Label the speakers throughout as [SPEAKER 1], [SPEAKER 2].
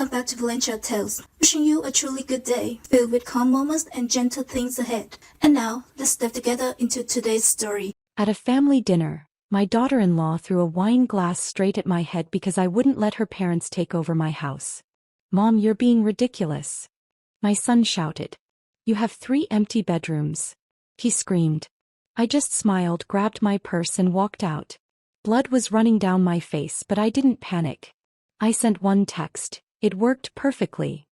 [SPEAKER 1] welcome back to Valentra Tales. Wishing you a truly good day, filled with calm moments and gentle things ahead. And now, let's step together into today's story.
[SPEAKER 2] At a family dinner, my daughter-in-law threw a wine glass straight at my head because I wouldn't let her parents take over my house. "Mom, you're being ridiculous," my son shouted. "You have 3 empty bedrooms," he screamed. I just smiled, grabbed my purse and walked out. Blood was running down my face, but I didn't panic. I sent one text. It worked perfectly.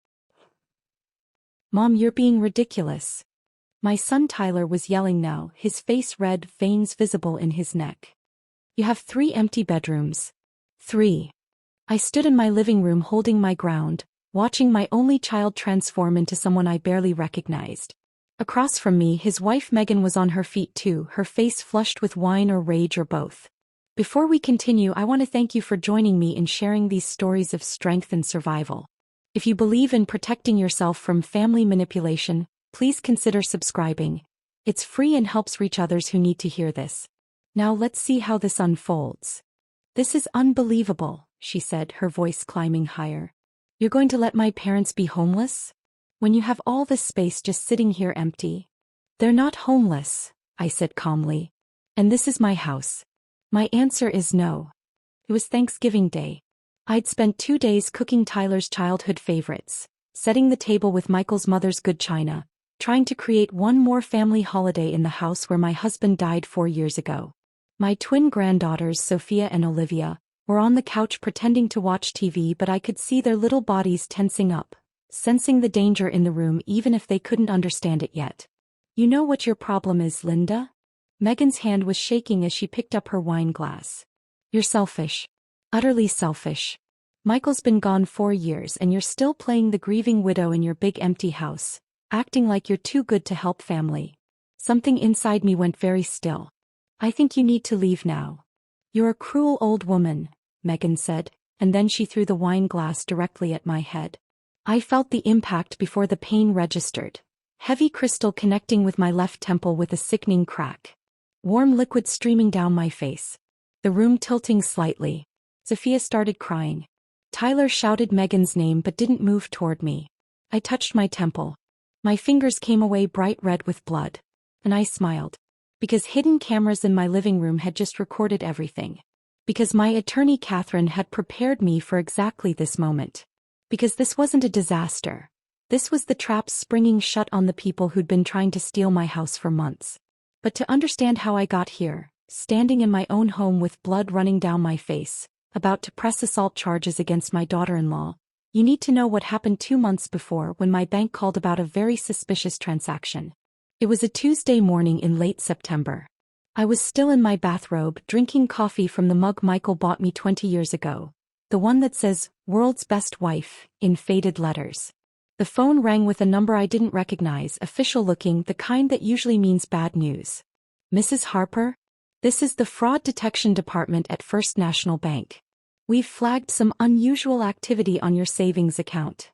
[SPEAKER 2] "Mom, you're being ridiculous." My son Tyler was yelling now, his face red, veins visible in his neck. "You have 3 empty bedrooms." 3. I stood in my living room holding my ground, watching my only child transform into someone I barely recognized. Across from me, his wife Megan was on her feet too, her face flushed with wine or rage or both. Before we continue, I want to thank you for joining me in sharing these stories of strength and survival. If you believe in protecting yourself from family manipulation, please consider subscribing. It's free and helps reach others who need to hear this. Now let's see how this unfolds. "This is unbelievable," she said, her voice climbing higher. "You're going to let my parents be homeless? When you have all this space just sitting here empty?" "They're not homeless," I said calmly. "And this is my house." My answer is no. It was Thanksgiving Day. I'd spent 2 days cooking Tyler's childhood favorites, setting the table with Michael's mother's good china, trying to create one more family holiday in the house where my husband died 4 years ago. My twin granddaughters, Sophia and Olivia, were on the couch pretending to watch TV, but I could see their little bodies tensing up, sensing the danger in the room even if they couldn't understand it yet. "You know what your problem is, Linda?" Megan's hand was shaking as she picked up her wine glass. "You're selfish. Utterly selfish. Michael's been gone 4 years and you're still playing the grieving widow in your big empty house, acting like you're too good to help family." Something inside me went very still. "I think you need to leave now." "You're a cruel old woman," Megan said, and then she threw the wine glass directly at my head. I felt the impact before the pain registered. Heavy crystal connecting with my left temple with a sickening crack. Warm liquid streaming down my face. The room tilting slightly. Sophia started crying. Tyler shouted Megan's name but didn't move toward me. I touched my temple. My fingers came away bright red with blood. And I smiled. Because hidden cameras in my living room had just recorded everything. Because my attorney Catherine had prepared me for exactly this moment. Because this wasn't a disaster. This was the traps springing shut on the people who'd been trying to steal my house for months. But to understand how I got here, standing in my own home with blood running down my face, about to press assault charges against my daughter-in-law, you need to know what happened 2 months before when my bank called about a very suspicious transaction. It was a Tuesday morning in late September. I was still in my bathrobe, drinking coffee from the mug Michael bought me 20 years ago. The one that says, "World's Best Wife," in faded letters. The phone rang with a number I didn't recognize, official looking, the kind that usually means bad news. "Mrs. Harper? This is the Fraud Detection Department at First National Bank. We've flagged some unusual activity on your savings account."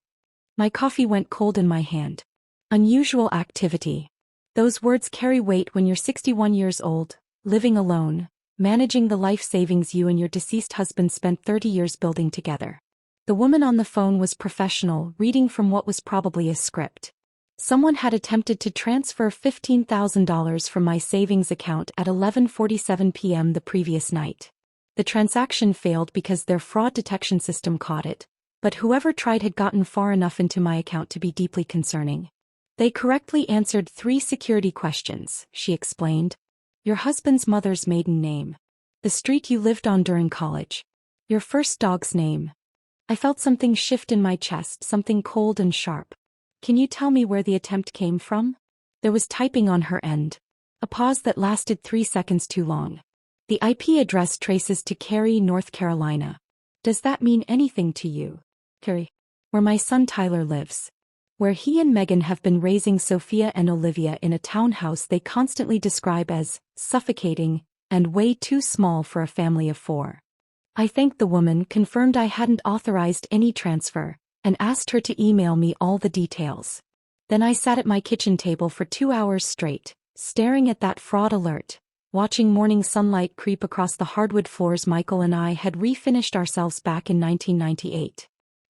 [SPEAKER 2] My coffee went cold in my hand. Unusual activity. Those words carry weight when you're 61 years old, living alone, managing the life savings you and your deceased husband spent 30 years building together. The woman on the phone was professional, reading from what was probably a script. Someone had attempted to transfer $15,000 from my savings account at 11:47 p.m. the previous night. The transaction failed because their fraud detection system caught it, but whoever tried had gotten far enough into my account to be deeply concerning. "They correctly answered 3 security questions," she explained. "Your husband's mother's maiden name. The street you lived on during college. Your first dog's name." I felt something shift in my chest, something cold and sharp. "Can you tell me where the attempt came from?" There was typing on her end. A pause that lasted 3 seconds too long. "The IP address traces to Cary, North Carolina. Does that mean anything to you?" "Cary? Where my son Tyler lives. Where he and Megan have been raising Sophia and Olivia in a townhouse they constantly describe as suffocating and way too small for a family of 4. I thanked the woman, confirmed I hadn't authorized any transfer, and asked her to email me all the details. Then I sat at my kitchen table for 2 hours straight, staring at that fraud alert, watching morning sunlight creep across the hardwood floors Michael and I had refinished ourselves back in 1998.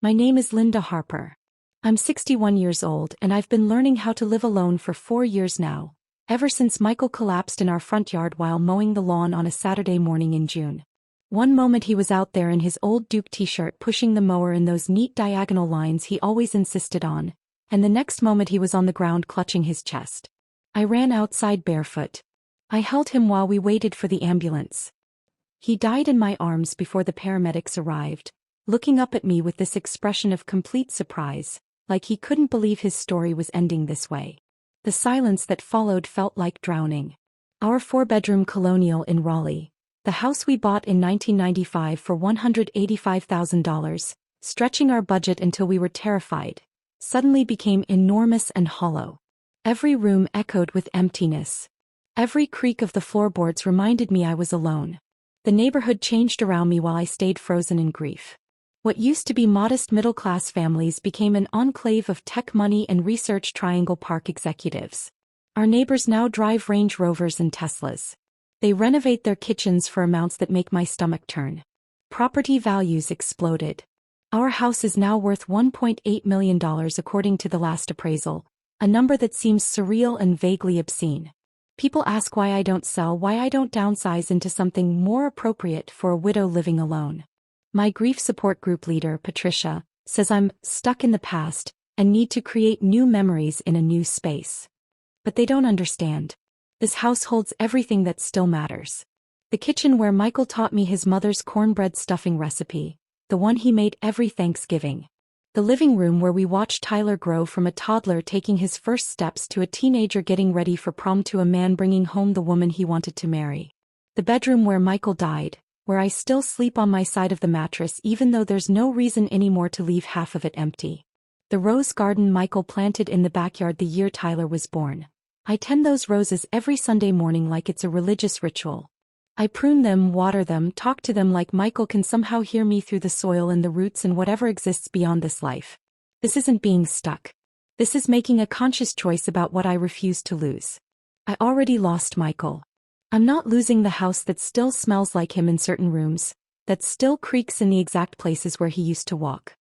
[SPEAKER 2] My name is Linda Harper. I'm 61 years old and I've been learning how to live alone for 4 years now, ever since Michael collapsed in our front yard while mowing the lawn on a Saturday morning in June. One moment he was out there in his old Duke t-shirt pushing the mower in those neat diagonal lines he always insisted on, and the next moment he was on the ground clutching his chest. I ran outside barefoot. I held him while we waited for the ambulance. He died in my arms before the paramedics arrived, looking up at me with this expression of complete surprise, like he couldn't believe his story was ending this way. The silence that followed felt like drowning. Our 4-bedroom colonial in Raleigh, the house we bought in 1995 for $185,000, stretching our budget until we were terrified, suddenly became enormous and hollow. Every room echoed with emptiness. Every creak of the floorboards reminded me I was alone. The neighborhood changed around me while I stayed frozen in grief. What used to be modest middle-class families became an enclave of tech money and research Triangle Park executives. Our neighbors now drive Range Rovers and Teslas. They renovate their kitchens for amounts that make my stomach turn. Property values exploded. Our house is now worth $1.8 million according to the last appraisal, a number that seems surreal and vaguely obscene. People ask why I don't sell, why I don't downsize into something more appropriate for a widow living alone. My grief support group leader, Patricia, says I'm stuck in the past and need to create new memories in a new space. But they don't understand. This house holds everything that still matters. The kitchen where Michael taught me his mother's cornbread stuffing recipe, the one he made every Thanksgiving. The living room where we watched Tyler grow from a toddler taking his first steps to a teenager getting ready for prom to a man bringing home the woman he wanted to marry. The bedroom where Michael died, where I still sleep on my side of the mattress even though there's no reason anymore to leave half of it empty. The rose garden Michael planted in the backyard the year Tyler was born. I tend those roses every Sunday morning like it's a religious ritual. I prune them, water them, talk to them like Michael can somehow hear me through the soil and the roots and whatever exists beyond this life. This isn't being stuck. This is making a conscious choice about what I refuse to lose. I already lost Michael. I'm not losing the house that still smells like him in certain rooms, that still creaks in the exact places where he used to walk.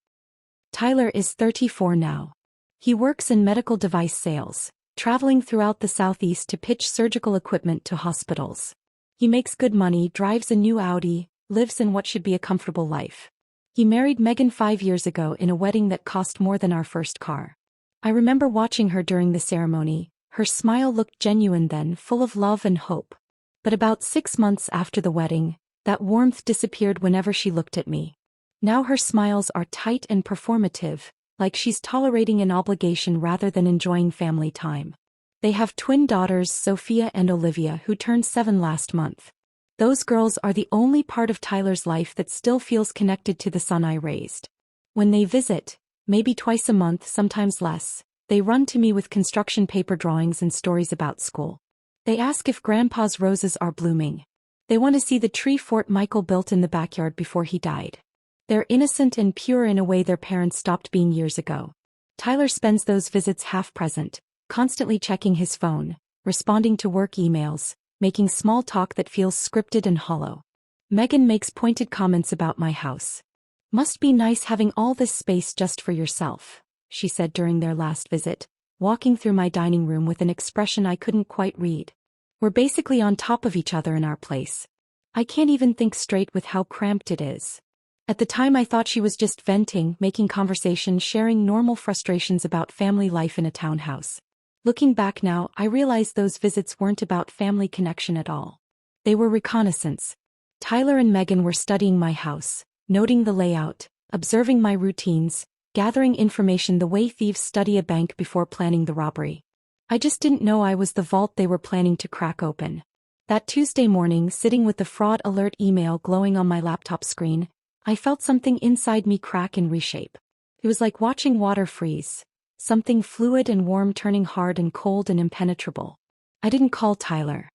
[SPEAKER 2] Tyler is 34 now. He works in medical device sales, traveling throughout the Southeast to pitch surgical equipment to hospitals. He makes good money, drives a new Audi, lives in what should be a comfortable life. He married Megan 5 years ago in a wedding that cost more than our first car. I remember watching her during the ceremony. Her smile looked genuine then, full of love and hope. But about 6 months after the wedding, that warmth disappeared whenever she looked at me. Now her smiles are tight and performative, like she's tolerating an obligation rather than enjoying family time. They have twin daughters, Sophia and Olivia, who turned 7 last month. Those girls are the only part of Tyler's life that still feels connected to the son I raised. When they visit, maybe twice a month, sometimes less, they run to me with construction paper drawings and stories about school. They ask if Grandpa's roses are blooming. They want to see the tree fort Michael built in the backyard before he died. They're innocent and pure in a way their parents stopped being years ago. Tyler spends those visits half present, constantly checking his phone, responding to work emails, making small talk that feels scripted and hollow. Megan makes pointed comments about my house. Must be nice having all this space just for yourself, she said during their last visit, walking through my dining room with an expression I couldn't quite read. We're basically on top of each other in our place. I can't even think straight with how cramped it is. At the time I thought she was just venting, making conversation, sharing normal frustrations about family life in a townhouse. Looking back now, I realize those visits weren't about family connection at all. They were reconnaissance. Tyler and Megan were studying my house, noting the layout, observing my routines, gathering information the way thieves study a bank before planning the robbery. I just didn't know I was the vault they were planning to crack open. That Tuesday morning, sitting with the fraud alert email glowing on my laptop screen, I felt something inside me crack and reshape. It was like watching water freeze, something fluid and warm turning hard and cold and impenetrable. I didn't call Tyler.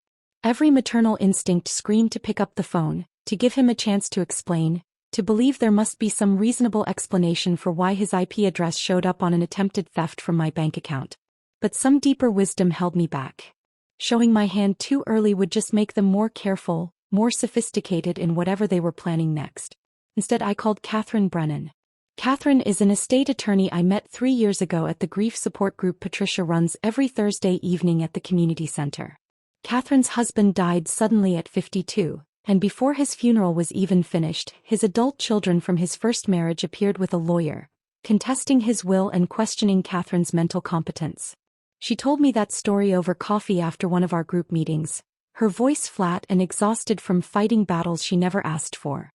[SPEAKER 2] Every maternal instinct screamed to pick up the phone, to give him a chance to explain, to believe there must be some reasonable explanation for why his IP address showed up on an attempted theft from my bank account. But some deeper wisdom held me back. Showing my hand too early would just make them more careful, more sophisticated in whatever they were planning next. Instead I called Catherine Brennan. Catherine is an estate attorney I met 3 years ago at the grief support group Patricia runs every Thursday evening at the community center. Catherine's husband died suddenly at 52, and before his funeral was even finished, his adult children from his first marriage appeared with a lawyer, contesting his will and questioning Catherine's mental competence. She told me that story over coffee after one of our group meetings, her voice flat and exhausted from fighting battles she never asked for.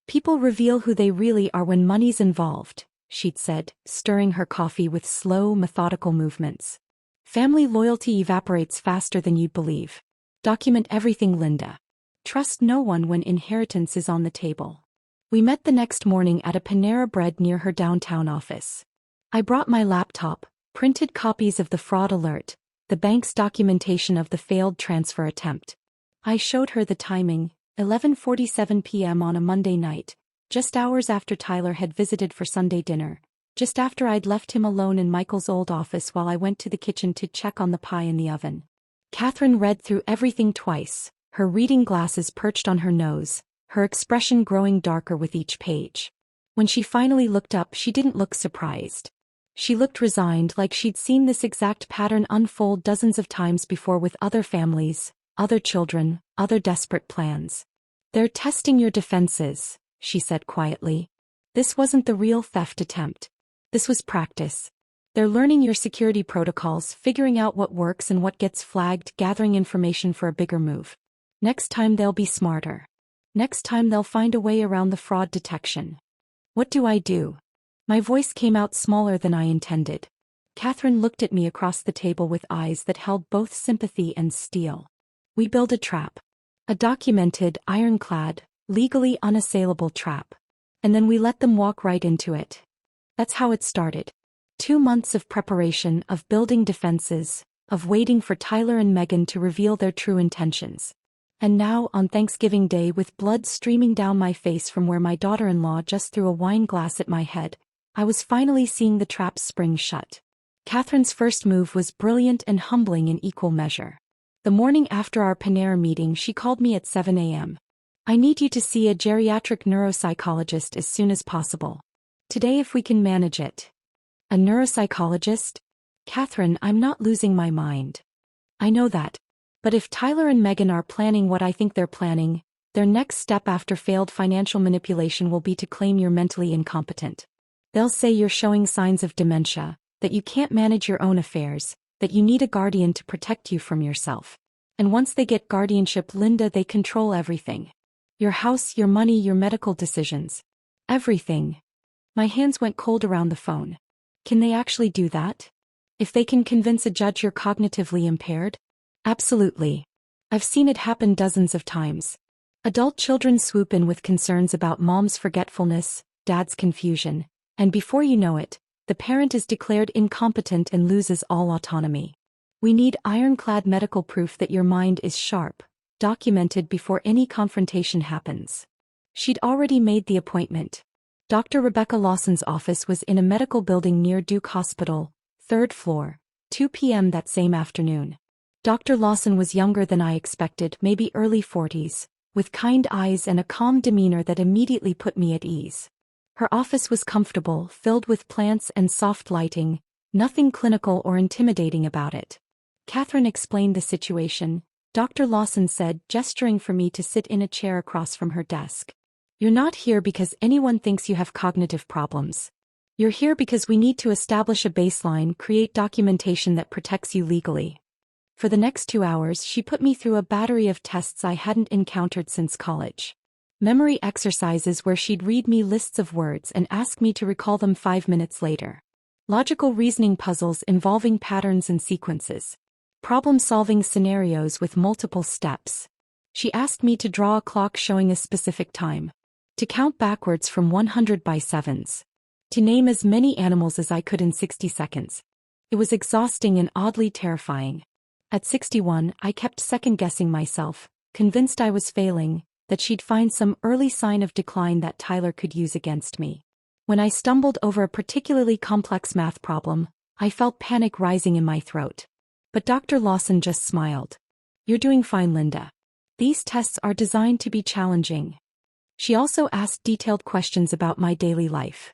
[SPEAKER 2] People reveal who they really are when money's involved, she'd said, stirring her coffee with slow, methodical movements. Family loyalty evaporates faster than you'd believe. Document everything, Linda. Trust no one when inheritance is on the table. We met the next morning at a Panera Bread near her downtown office. I brought my laptop, printed copies of the fraud alert, the bank's documentation of the failed transfer attempt. I showed her the timing, 11:47 p.m. on a Monday night, just hours after Tyler had visited for Sunday dinner, just after I'd left him alone in Michael's old office while I went to the kitchen to check on the pie in the oven. Catherine read through everything twice, her reading glasses perched on her nose, her expression growing darker with each page. When she finally looked up, she didn't look surprised. She looked resigned, like she'd seen this exact pattern unfold dozens of times before with other families, other children, other desperate plans. They're testing your defenses, she said quietly. This wasn't the real theft attempt. This was practice. They're learning your security protocols, figuring out what works and what gets flagged, gathering information for a bigger move. Next time they'll be smarter. Next time they'll find a way around the fraud detection. What do I do? My voice came out smaller than I intended. Catherine looked at me across the table with eyes that held both sympathy and steel. We build a trap. A documented, ironclad, legally unassailable trap. And then we let them walk right into it. That's how it started. 2 months of preparation, of building defenses, of waiting for Tyler and Megan to reveal their true intentions. And now, on Thanksgiving Day, with blood streaming down my face from where my daughter-in-law just threw a wine glass at my head, I was finally seeing the trap spring shut. Catherine's first move was brilliant and humbling in equal measure. The morning after our Panera meeting, she called me at 7 a.m. I need you to see a geriatric neuropsychologist as soon as possible. Today, if we can manage it. A neuropsychologist? Catherine, I'm not losing my mind. I know that. But if Tyler and Megan are planning what I think they're planning, their next step after failed financial manipulation will be to claim you're mentally incompetent. They'll say you're showing signs of dementia, that you can't manage your own affairs, that you need a guardian to protect you from yourself. And once they get guardianship, Linda, they control everything. Your house, your money, your medical decisions. Everything. My hands went cold around the phone. Can they actually do that? If they can convince a judge you're cognitively impaired? Absolutely. I've seen it happen dozens of times. Adult children swoop in with concerns about mom's forgetfulness, dad's confusion, and before you know it, the parent is declared incompetent and loses all autonomy. We need ironclad medical proof that your mind is sharp, documented before any confrontation happens. She'd already made the appointment. Dr. Rebecca Lawson's office was in a medical building near Duke Hospital, 3rd floor, 2 p.m. that same afternoon. Dr. Lawson was younger than I expected, maybe early 40s, with kind eyes and a calm demeanor that immediately put me at ease. Her office was comfortable, filled with plants and soft lighting, nothing clinical or intimidating about it. Catherine explained the situation. Dr. Lawson said, gesturing for me to sit in a chair across from her desk. You're not here because anyone thinks you have cognitive problems. You're here because we need to establish a baseline, create documentation that protects you legally. For the next 2 hours, she put me through a battery of tests I hadn't encountered since college. Memory exercises where she'd read me lists of words and ask me to recall them 5 minutes later. Logical reasoning puzzles involving patterns and sequences. Problem-solving scenarios with multiple steps. She asked me to draw a clock showing a specific time. To count backwards from 100 by 7s. To name as many animals as I could in 60 seconds. It was exhausting and oddly terrifying. At 61, I kept second-guessing myself, convinced I was failing, that she'd find some early sign of decline that Tyler could use against me. When I stumbled over a particularly complex math problem, I felt panic rising in my throat. But Dr. Lawson just smiled. You're doing fine, Linda. These tests are designed to be challenging. She also asked detailed questions about my daily life.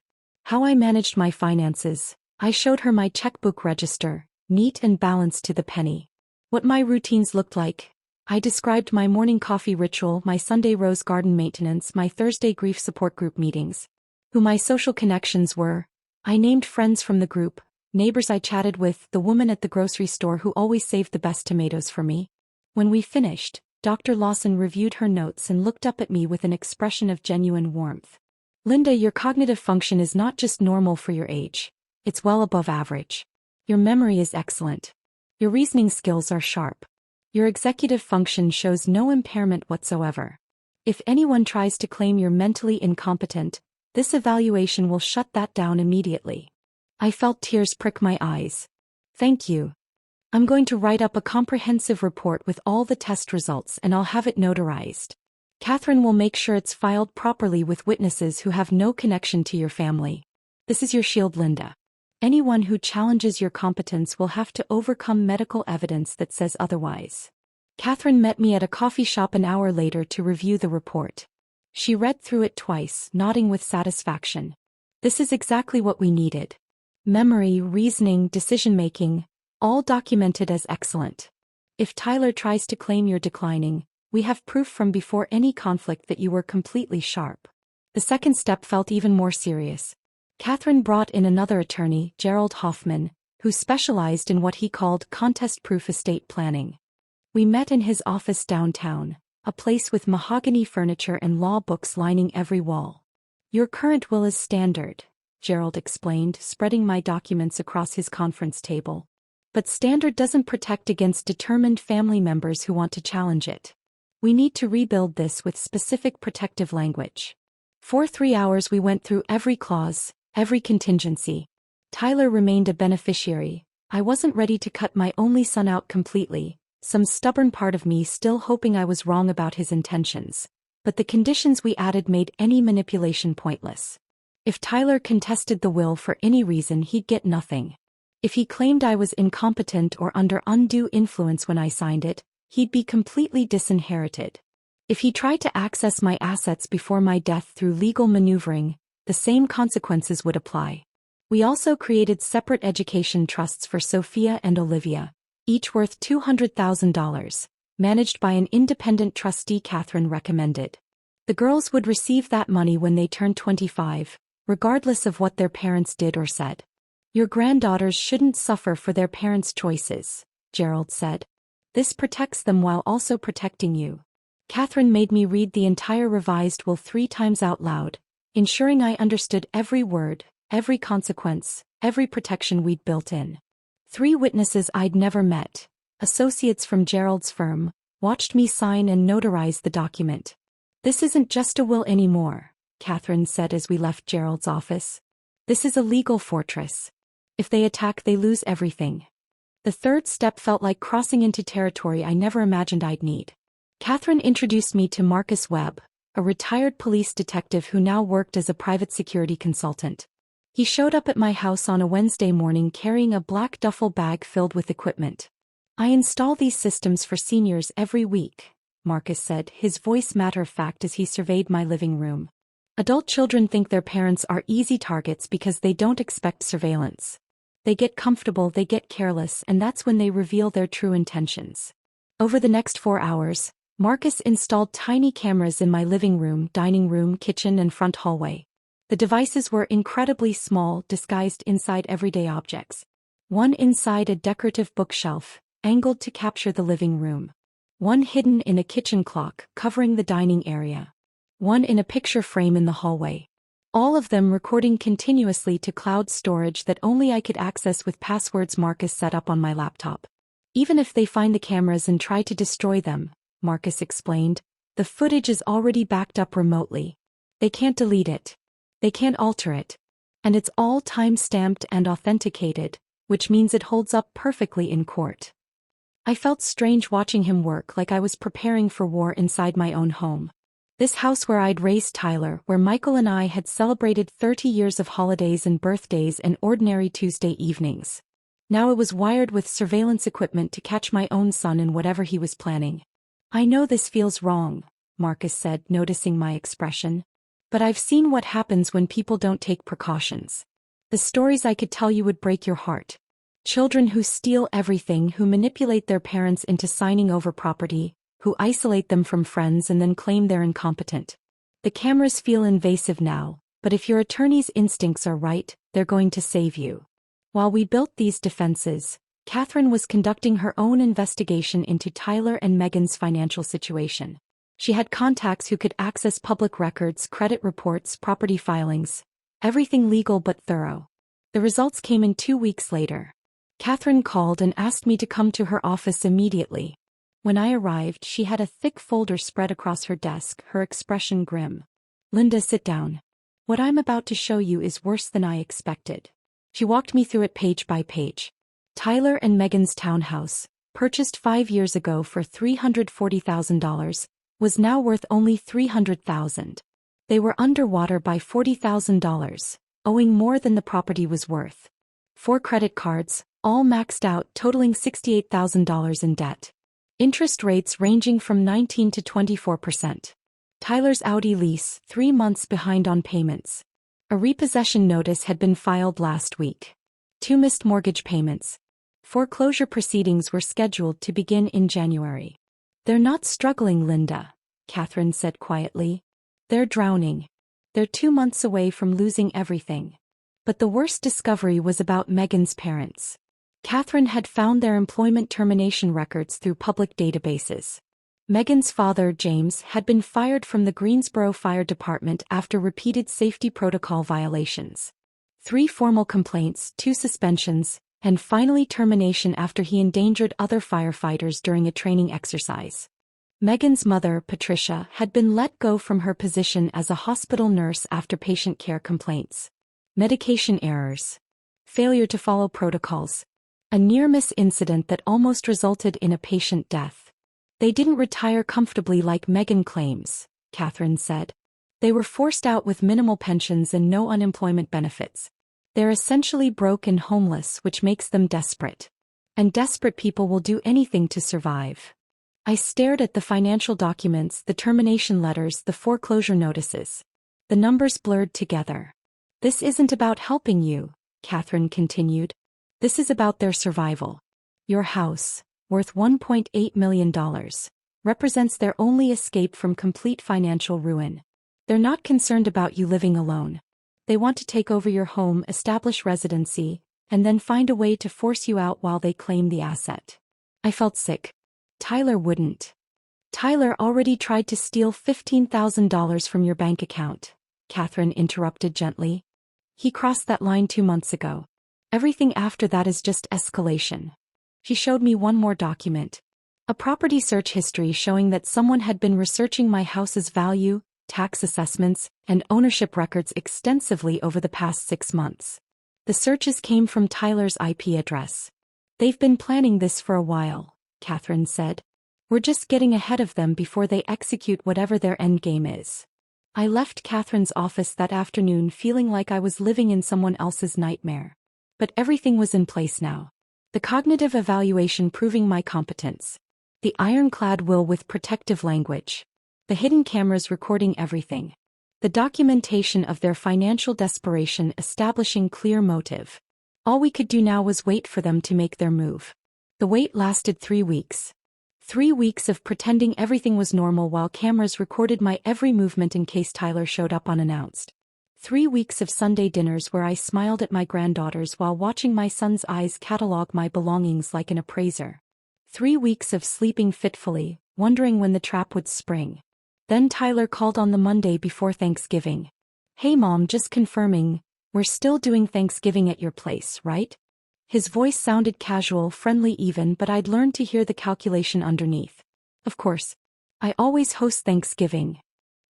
[SPEAKER 2] How I managed my finances. I showed her my checkbook register, neat and balanced to the penny. What my routines looked like. I described my morning coffee ritual, my Sunday rose garden maintenance, my Thursday grief support group meetings. Who my social connections were. I named friends from the group, neighbors I chatted with, the woman at the grocery store who always saved the best tomatoes for me. When we finished, Dr. Lawson reviewed her notes and looked up at me with an expression of genuine warmth. Linda, your cognitive function is not just normal for your age. It's well above average. Your memory is excellent. Your reasoning skills are sharp. Your executive function shows no impairment whatsoever. If anyone tries to claim you're mentally incompetent, this evaluation will shut that down immediately. I felt tears prick my eyes. Thank you. I'm going to write up a comprehensive report with all the test results and I'll have it notarized. Catherine will make sure it's filed properly with witnesses who have no connection to your family. This is your shield, Linda. Anyone who challenges your competence will have to overcome medical evidence that says otherwise. Catherine met me at a coffee shop an hour later to review the report. She read through it twice, nodding with satisfaction. This is exactly what we needed. Memory, reasoning, decision-making, all documented as excellent. If Tyler tries to claim you're declining, we have proof from before any conflict that you were completely sharp. The second step felt even more serious. Catherine brought in another attorney, Gerald Hoffman, who specialized in what he called contest-proof estate planning. We met in his office downtown, a place with mahogany furniture and law books lining every wall. Your current will is standard, Gerald explained, spreading my documents across his conference table. But standard doesn't protect against determined family members who want to challenge it. We need to rebuild this with specific protective language. For 3 hours we went through every clause, every contingency. Tyler remained a beneficiary. I wasn't ready to cut my only son out completely, some stubborn part of me still hoping I was wrong about his intentions. But the conditions we added made any manipulation pointless. If Tyler contested the will for any reason, he'd get nothing. If he claimed I was incompetent or under undue influence when I signed it, he'd be completely disinherited. If he tried to access my assets before my death through legal maneuvering, the same consequences would apply. We also created separate education trusts for Sophia and Olivia, each worth $200,000, managed by an independent trustee Catherine recommended. The girls would receive that money when they turned 25, regardless of what their parents did or said. Your granddaughters shouldn't suffer for their parents' choices, Gerald said. This protects them while also protecting you. Catherine made me read the entire revised will 3 times out loud, ensuring I understood every word, every consequence, every protection we'd built in. 3 witnesses I'd never met, associates from Gerald's firm, watched me sign and notarize the document. This isn't just a will anymore, Catherine said as we left Gerald's office. This is a legal fortress. If they attack, they lose everything. The third step felt like crossing into territory I never imagined I'd need. Catherine introduced me to Marcus Webb, a retired police detective who now worked as a private security consultant. He showed up at my house on a Wednesday morning carrying a black duffel bag filled with equipment. I install these systems for seniors every week, Marcus said, his voice matter-of-fact as he surveyed my living room. Adult children think their parents are easy targets because they don't expect surveillance. They get comfortable, they get careless, and that's when they reveal their true intentions. Over the next 4 hours, Marcus installed tiny cameras in my living room, dining room, kitchen, and front hallway. The devices were incredibly small, disguised inside everyday objects. One inside a decorative bookshelf, angled to capture the living room. One hidden in a kitchen clock, covering the dining area. One in a picture frame in the hallway. All of them recording continuously to cloud storage that only I could access with passwords Marcus set up on my laptop. Even if they find the cameras and try to destroy them, Marcus explained, the footage is already backed up remotely. They can't delete it. They can't alter it. And it's all time-stamped and authenticated, which means it holds up perfectly in court. I felt strange watching him work, like I was preparing for war inside my own home. This house where I'd raised Tyler, where Michael and I had celebrated 30 years of holidays and birthdays and ordinary Tuesday evenings. Now it was wired with surveillance equipment to catch my own son in whatever he was planning. I know this feels wrong, Marcus said, noticing my expression. But I've seen what happens when people don't take precautions. The stories I could tell you would break your heart. Children who steal everything, who manipulate their parents into signing over property, who isolate them from friends and then claim they're incompetent. The cameras feel invasive now, but if your attorney's instincts are right, they're going to save you. While we built these defenses, Catherine was conducting her own investigation into Tyler and Megan's financial situation. She had contacts who could access public records, credit reports, property filings, everything legal but thorough. The results came in 2 weeks later. Catherine called and asked me to come to her office immediately. When I arrived, she had a thick folder spread across her desk, her expression grim. "Linda, sit down. What I'm about to show you is worse than I expected." She walked me through it page by page. Tyler and Megan's townhouse, purchased 5 years ago for $340,000, was now worth only $300,000. They were underwater by $40,000, owing more than the property was worth. 4 credit cards, all maxed out, totaling $68,000 in debt. Interest rates ranging from 19 to 24%. Tyler's Audi lease, 3 months behind on payments. A repossession notice had been filed last week. 2 missed mortgage payments. Foreclosure proceedings were scheduled to begin in January. "They're not struggling, Linda," Catherine said quietly. "They're drowning. They're 2 months away from losing everything." But the worst discovery was about Megan's parents. Catherine had found their employment termination records through public databases. Megan's father, James, had been fired from the Greensboro Fire Department after repeated safety protocol violations. 3 formal complaints, 2 suspensions, and finally termination after he endangered other firefighters during a training exercise. Megan's mother, Patricia, had been let go from her position as a hospital nurse after patient care complaints. Medication errors. Failure to follow protocols. A near-miss incident that almost resulted in a patient death. "They didn't retire comfortably like Megan claims," Catherine said. "They were forced out with minimal pensions and no unemployment benefits. They're essentially broke and homeless, which makes them desperate. And desperate people will do anything to survive." I stared at the financial documents, the termination letters, the foreclosure notices. The numbers blurred together. "This isn't about helping you," Catherine continued. "This is about their survival. Your house, worth $1.8 million, represents their only escape from complete financial ruin. They're not concerned about you living alone. They want to take over your home, establish residency, and then find a way to force you out while they claim the asset." I felt sick. "Tyler wouldn't." "Tyler already tried to steal $15,000 from your bank account," Catherine interrupted gently. "He crossed that line 2 months ago. Everything after that is just escalation." She showed me one more document. A property search history showing that someone had been researching my house's value, tax assessments, and ownership records extensively over the past 6 months. The searches came from Tyler's IP address. "They've been planning this for a while," Catherine said. "We're just getting ahead of them before they execute whatever their endgame is." I left Catherine's office that afternoon feeling like I was living in someone else's nightmare. But everything was in place now. The cognitive evaluation proving my competence. The ironclad will with protective language. The hidden cameras recording everything. The documentation of their financial desperation establishing clear motive. All we could do now was wait for them to make their move. The wait lasted 3 weeks. 3 weeks of pretending everything was normal while cameras recorded my every movement in case Tyler showed up unannounced. 3 weeks of Sunday dinners where I smiled at my granddaughters while watching my son's eyes catalog my belongings like an appraiser. 3 weeks of sleeping fitfully, wondering when the trap would spring. Then Tyler called on the Monday before Thanksgiving. "Hey Mom, just confirming, we're still doing Thanksgiving at your place, right?" His voice sounded casual, friendly even, but I'd learned to hear the calculation underneath. "Of course. I always host Thanksgiving."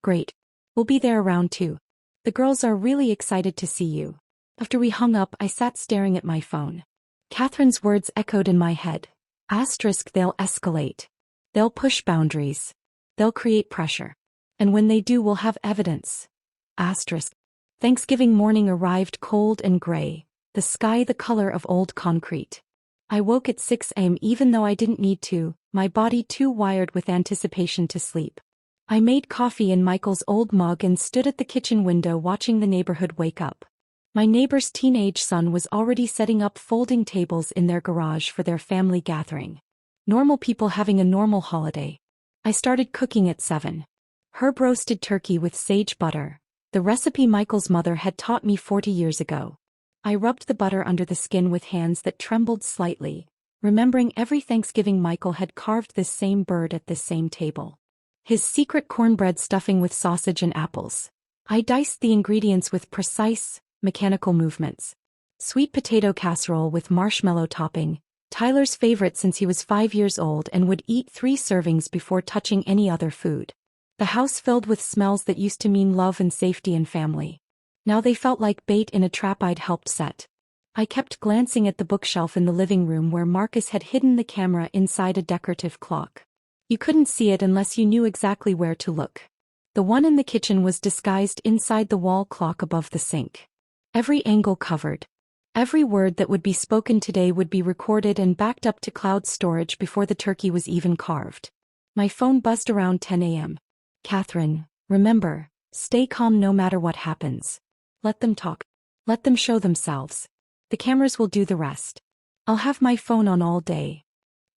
[SPEAKER 2] "Great. We'll be there around 2. The girls are really excited to see you." After we hung up, I sat staring at my phone. Catherine's words echoed in my head. They'll escalate. They'll push boundaries. They'll create pressure. And when they do, we'll have evidence. Thanksgiving morning arrived cold and gray, the sky the color of old concrete. I woke at 6 a.m. even though I didn't need to, my body too wired with anticipation to sleep. I made coffee in Michael's old mug and stood at the kitchen window watching the neighborhood wake up. My neighbor's teenage son was already setting up folding tables in their garage for their family gathering. Normal people having a normal holiday. I started cooking at 7. Herb roasted turkey with sage butter, the recipe Michael's mother had taught me 40 years ago. I rubbed the butter under the skin with hands that trembled slightly, remembering every Thanksgiving Michael had carved this same bird at this same table. His secret cornbread stuffing with sausage and apples. I diced the ingredients with precise, mechanical movements. Sweet potato casserole with marshmallow topping, Tyler's favorite since he was 5 years old and would eat 3 servings before touching any other food. The house filled with smells that used to mean love and safety and family. Now they felt like bait in a trap I'd helped set. I kept glancing at the bookshelf in the living room where Marcus had hidden the camera inside a decorative clock. You couldn't see it unless you knew exactly where to look. The one in the kitchen was disguised inside the wall clock above the sink. Every angle covered. Every word that would be spoken today would be recorded and backed up to cloud storage before the turkey was even carved. My phone buzzed around 10 a.m. Catherine, remember, stay calm no matter what happens. Let them talk. Let them show themselves. The cameras will do the rest. I'll have my phone on all day.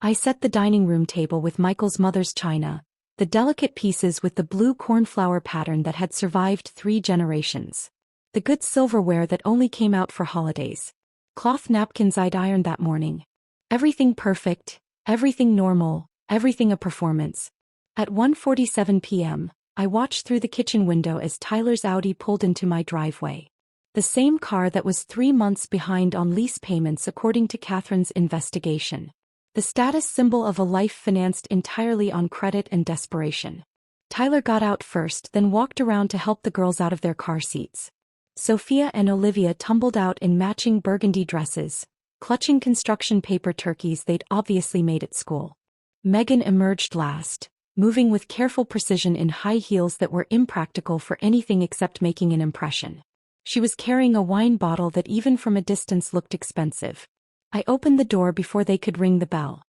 [SPEAKER 2] I set the dining room table with Michael's mother's china, the delicate pieces with the blue cornflower pattern that had survived 3 generations. The good silverware that only came out for holidays. Cloth napkins I'd ironed that morning. Everything perfect, everything normal, everything a performance. At 1:47 p.m., I watched through the kitchen window as Tyler's Audi pulled into my driveway. The same car that was 3 months behind on lease payments according to Catherine's investigation. The status symbol of a life financed entirely on credit and desperation. Tyler got out first, then walked around to help the girls out of their car seats. Sophia and Olivia tumbled out in matching burgundy dresses, clutching construction paper turkeys they'd obviously made at school. Megan emerged last, moving with careful precision in high heels that were impractical for anything except making an impression. She was carrying a wine bottle that even from a distance looked expensive. I opened the door before they could ring the bell.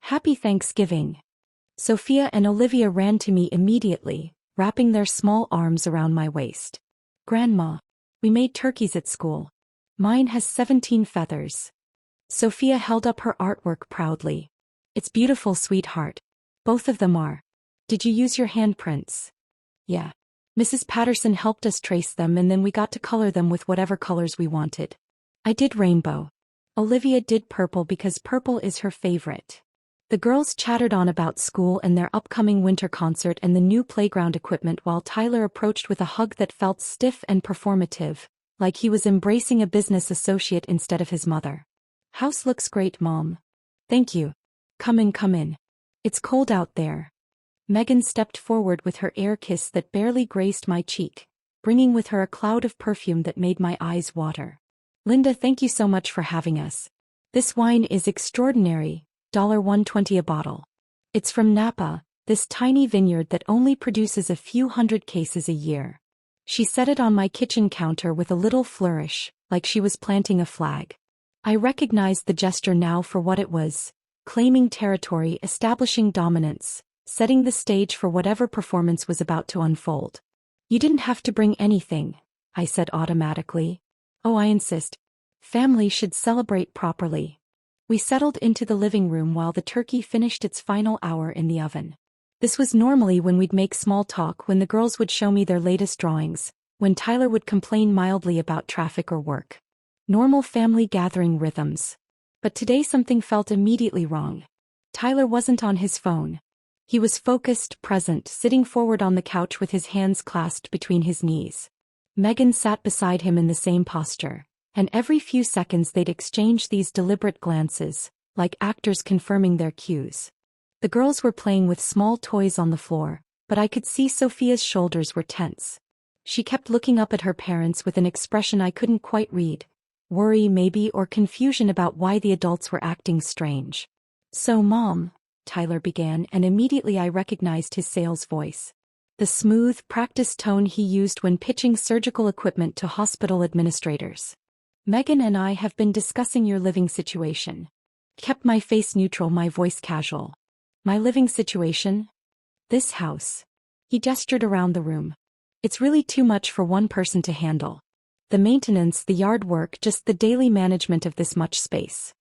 [SPEAKER 2] Happy Thanksgiving. Sophia and Olivia ran to me immediately, wrapping their small arms around my waist. Grandma, we made turkeys at school. Mine has 17 feathers. Sophia held up her artwork proudly. It's beautiful, sweetheart. Both of them are. Did you use your handprints? Yeah. Mrs. Patterson helped us trace them and then we got to color them with whatever colors we wanted. I did rainbow. Olivia did purple because purple is her favorite. The girls chattered on about school and their upcoming winter concert and the new playground equipment while Tyler approached with a hug that felt stiff and performative, like he was embracing a business associate instead of his mother. House looks great, Mom. Thank you. Come in, come in. It's cold out there. Megan stepped forward with her air kiss that barely grazed my cheek, bringing with her a cloud of perfume that made my eyes water. Linda, thank you so much for having us. This wine is extraordinary, $1.20 a bottle. It's from Napa, this tiny vineyard that only produces a few hundred cases a year. She set it on my kitchen counter with a little flourish, like she was planting a flag. I recognized the gesture now for what it was, claiming territory, establishing dominance, setting the stage for whatever performance was about to unfold. You didn't have to bring anything, I said automatically. Oh, I insist. Family should celebrate properly. We settled into the living room while the turkey finished its final hour in the oven. This was normally when we'd make small talk, when the girls would show me their latest drawings, when Tyler would complain mildly about traffic or work. Normal family gathering rhythms. But today something felt immediately wrong. Tyler wasn't on his phone. He was focused, present, sitting forward on the couch with his hands clasped between his knees. Megan sat beside him in the same posture, and every few seconds they'd exchange these deliberate glances, like actors confirming their cues. The girls were playing with small toys on the floor, but I could see Sophia's shoulders were tense. She kept looking up at her parents with an expression I couldn't quite read. Worry maybe, or confusion about why the adults were acting strange. So Mom, Tyler began, and immediately I recognized his sales voice. The smooth, practiced tone he used when pitching surgical equipment to hospital administrators. Megan and I have been discussing your living situation. Kept my face neutral, my voice casual. My living situation? This house. He gestured around the room. It's really too much for one person to handle. The maintenance, the yard work, just the daily management of this much space.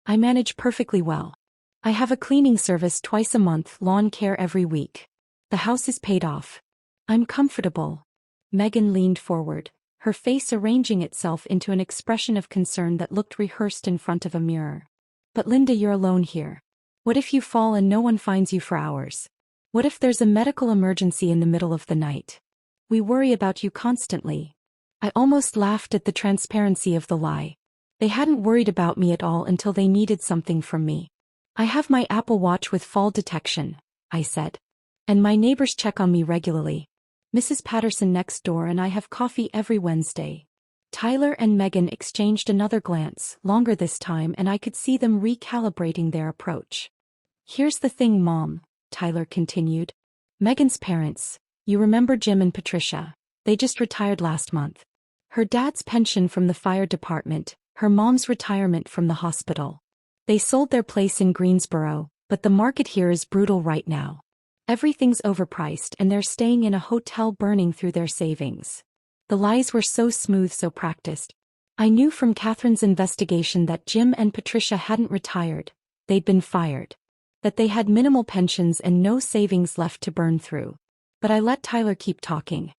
[SPEAKER 2] I manage perfectly well. I have a cleaning service twice a month, lawn care every week. The house is paid off. I'm comfortable. Megan leaned forward, her face arranging itself into an expression of concern that looked rehearsed in front of a mirror. But Linda, you're alone here. What if you fall and no one finds you for hours? What if there's a medical emergency in the middle of the night? We worry about you constantly. I almost laughed at the transparency of the lie. They hadn't worried about me at all until they needed something from me. I have my Apple Watch with fall detection, I said. And my neighbors check on me regularly. Mrs. Patterson next door and I have coffee every Wednesday. Tyler and Megan exchanged another glance, longer this time, and I could see them recalibrating their approach. Here's the thing, Mom, Tyler continued. Megan's parents, you remember Jim and Patricia, they just retired last month. Her dad's pension from the fire department, her mom's retirement from the hospital. They sold their place in Greensboro, but the market here is brutal right now. Everything's overpriced and they're staying in a hotel burning through their savings. The lies were so smooth, so practiced. I knew from Catherine's investigation that Jim and Patricia hadn't retired, they'd been fired. That they had minimal pensions and no savings left to burn through. But I let Tyler keep talking.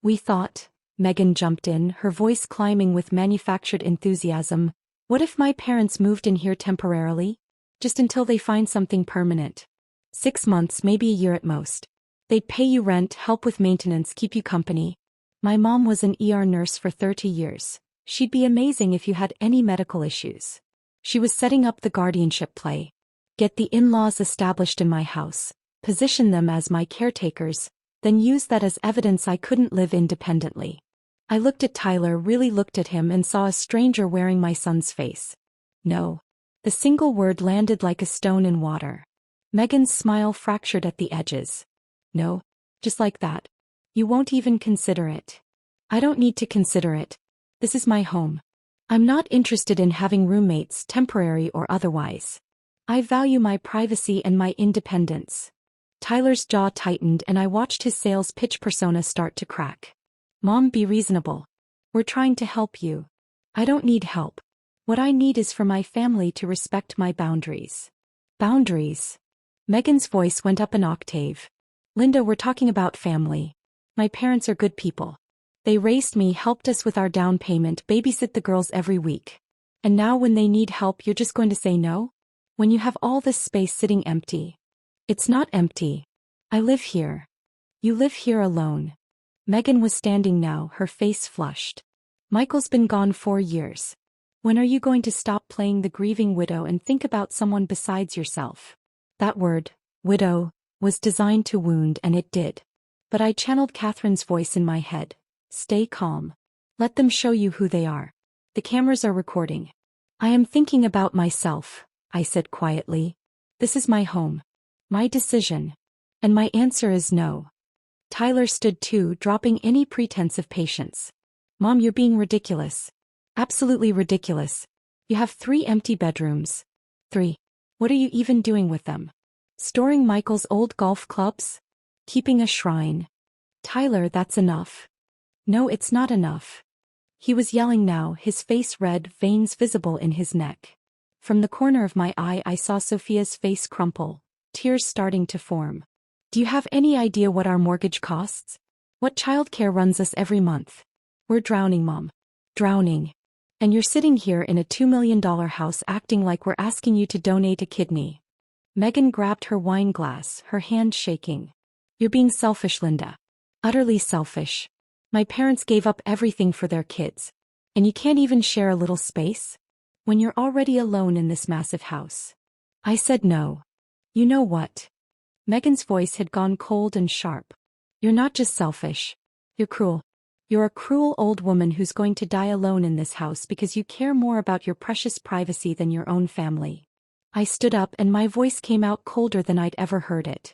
[SPEAKER 2] We thought, Megan jumped in, her voice climbing with manufactured enthusiasm, what if my parents moved in here temporarily? Just until they find something permanent. 6 months, maybe a year at most. They'd pay you rent, help with maintenance, keep you company. My mom was an ER nurse for 30 years. She'd be amazing if you had any medical issues. She was setting up the guardianship play. Get the in-laws established in my house, position them as my caretakers, then use that as evidence I couldn't live independently. I looked at Tyler, really looked at him, and saw a stranger wearing my son's face. No. The single word landed like a stone in water. Megan's smile fractured at the edges. No. Just like that. You won't even consider it. I don't need to consider it. This is my home. I'm not interested in having roommates, temporary or otherwise. I value my privacy and my independence. Tyler's jaw tightened and I watched his sales pitch persona start to crack. Mom, be reasonable. We're trying to help you. I don't need help. What I need is for my family to respect my boundaries. Boundaries? Megan's voice went up an octave. Linda, we're talking about family. My parents are good people. They raised me, helped us with our down payment, babysit the girls every week. And now when they need help, you're just going to say no? When you have all this space sitting empty. It's not empty. I live here. You live here alone. Megan was standing now, her face flushed. Michael's been gone 4 years. When are you going to stop playing the grieving widow and think about someone besides yourself? That word, widow, was designed to wound, and it did. But I channeled Catherine's voice in my head. Stay calm. Let them show you who they are. The cameras are recording. I am thinking about myself, I said quietly. This is my home. My decision. And my answer is no. Tyler stood too, dropping any pretense of patience. Mom, you're being ridiculous. Absolutely ridiculous. You have 3 empty bedrooms. 3. What are you even doing with them? Storing Michael's old golf clubs? Keeping a shrine? Tyler, that's enough. No, it's not enough. He was yelling now, his face red, veins visible in his neck. From the corner of my eye I saw Sophia's face crumple, tears starting to form. Do you have any idea what our mortgage costs? What childcare runs us every month? We're drowning, Mom. Drowning. And you're sitting here in a $2 million house acting like we're asking you to donate a kidney. Megan grabbed her wine glass, her hand shaking. You're being selfish, Linda. Utterly selfish. My parents gave up everything for their kids. And you can't even share a little space? When you're already alone in this massive house. I said no. You know what? Megan's voice had gone cold and sharp. You're not just selfish. You're cruel. You're a cruel old woman who's going to die alone in this house because you care more about your precious privacy than your own family. I stood up and my voice came out colder than I'd ever heard it.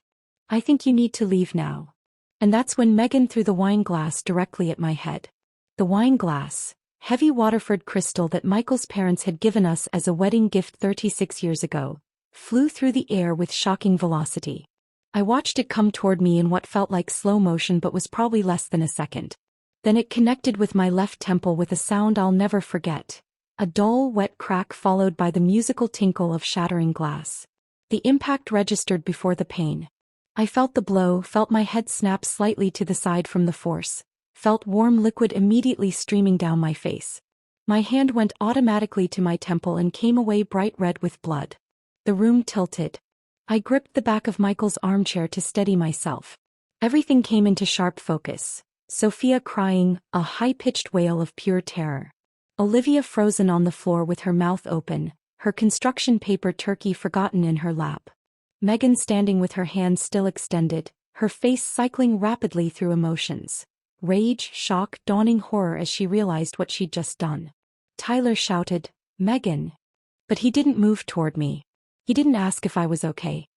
[SPEAKER 2] I think you need to leave now. And that's when Megan threw the wine glass directly at my head. The wine glass, heavy Waterford crystal that Michael's parents had given us as a wedding gift 36 years ago, flew through the air with shocking velocity. I watched it come toward me in what felt like slow motion but was probably less than a second. Then it connected with my left temple with a sound I'll never forget. A dull, wet crack followed by the musical tinkle of shattering glass. The impact registered before the pain. I felt the blow, felt my head snap slightly to the side from the force, felt warm liquid immediately streaming down my face. My hand went automatically to my temple and came away bright red with blood. The room tilted. I gripped the back of Michael's armchair to steady myself. Everything came into sharp focus. Sophia crying, a high-pitched wail of pure terror. Olivia frozen on the floor with her mouth open, her construction paper turkey forgotten in her lap. Megan standing with her hands still extended, her face cycling rapidly through emotions. Rage, shock, dawning horror as she realized what she'd just done. Tyler shouted, "Megan!" But he didn't move toward me. He didn't ask if I was okay.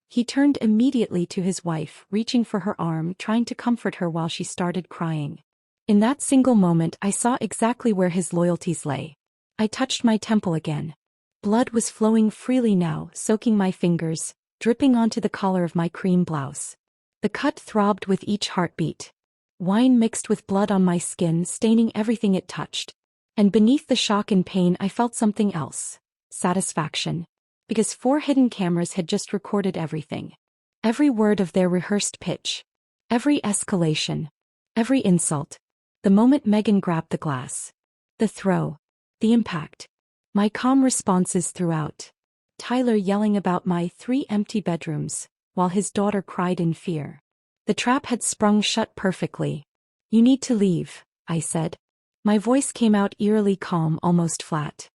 [SPEAKER 2] He turned immediately to his wife, reaching for her arm, trying to comfort her while she started crying. In that single moment I saw exactly where his loyalties lay. I touched my temple again. Blood was flowing freely now, soaking my fingers, dripping onto the collar of my cream blouse. The cut throbbed with each heartbeat. Wine mixed with blood on my skin, staining everything it touched. And beneath the shock and pain I felt something else. Satisfaction. Because 4 hidden cameras had just recorded everything. Every word of their rehearsed pitch. Every escalation. Every insult. The moment Megan grabbed the glass. The throw. The impact. My calm responses throughout. Tyler yelling about my 3 empty bedrooms, while his daughter cried in fear. The trap had sprung shut perfectly. "You need to leave," I said. My voice came out eerily calm, almost flat.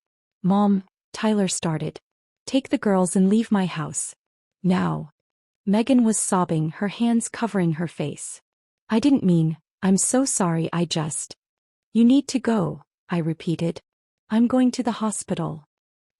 [SPEAKER 2] "Mom," Tyler started. "Take the girls and leave my house. Now." Megan was sobbing, her hands covering her face. "I didn't mean, I'm so sorry, I just." "You need to go," I repeated. "I'm going to the hospital."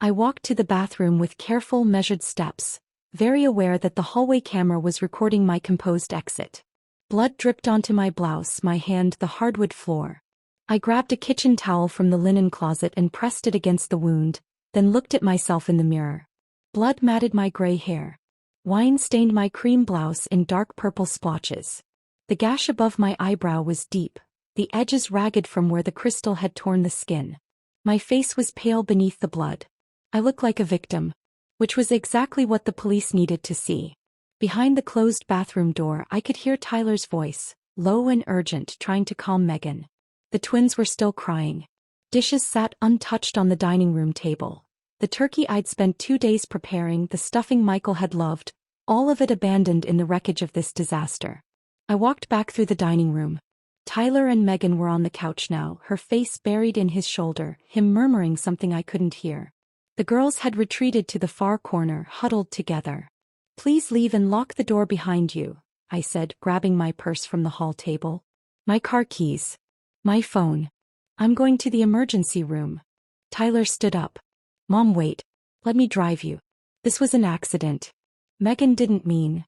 [SPEAKER 2] I walked to the bathroom with careful, measured steps, very aware that the hallway camera was recording my composed exit. Blood dripped onto my blouse, my hand the hardwood floor. I grabbed a kitchen towel from the linen closet and pressed it against the wound, then looked at myself in the mirror. Blood matted my gray hair. Wine stained my cream blouse in dark purple splotches. The gash above my eyebrow was deep, the edges ragged from where the crystal had torn the skin. My face was pale beneath the blood. I looked like a victim, which was exactly what the police needed to see. Behind the closed bathroom door I could hear Tyler's voice, low and urgent, trying to calm Megan. The twins were still crying. Dishes sat untouched on the dining room table. The turkey I'd spent 2 days preparing, the stuffing Michael had loved, all of it abandoned in the wreckage of this disaster. I walked back through the dining room. Tyler and Megan were on the couch now, her face buried in his shoulder, him murmuring something I couldn't hear. The girls had retreated to the far corner, huddled together. "Please leave and lock the door behind you," I said, grabbing my purse from the hall table. "My car keys. My phone. I'm going to the emergency room." Tyler stood up. "Mom, wait. Let me drive you. This was an accident. Megan didn't mean."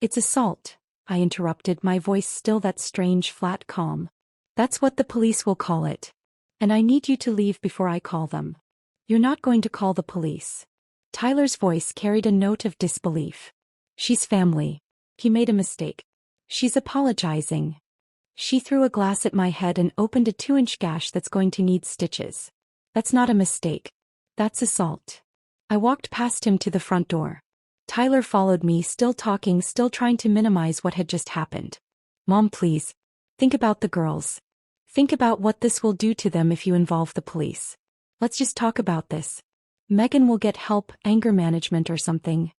[SPEAKER 2] "It's assault," I interrupted, my voice still that strange flat calm. "That's what the police will call it. And I need you to leave before I call them." "You're not going to call the police." Tyler's voice carried a note of disbelief. "She's family. He made a mistake. She's apologizing." She threw a glass at my head and opened a 2-inch gash that's going to need stitches. "That's not a mistake. That's assault." I walked past him to the front door. Tyler followed me, still talking, still trying to minimize what had just happened. "Mom, please. Think about the girls. Think about what this will do to them if you involve the police. Let's just talk about this. Megan will get help, anger management or something."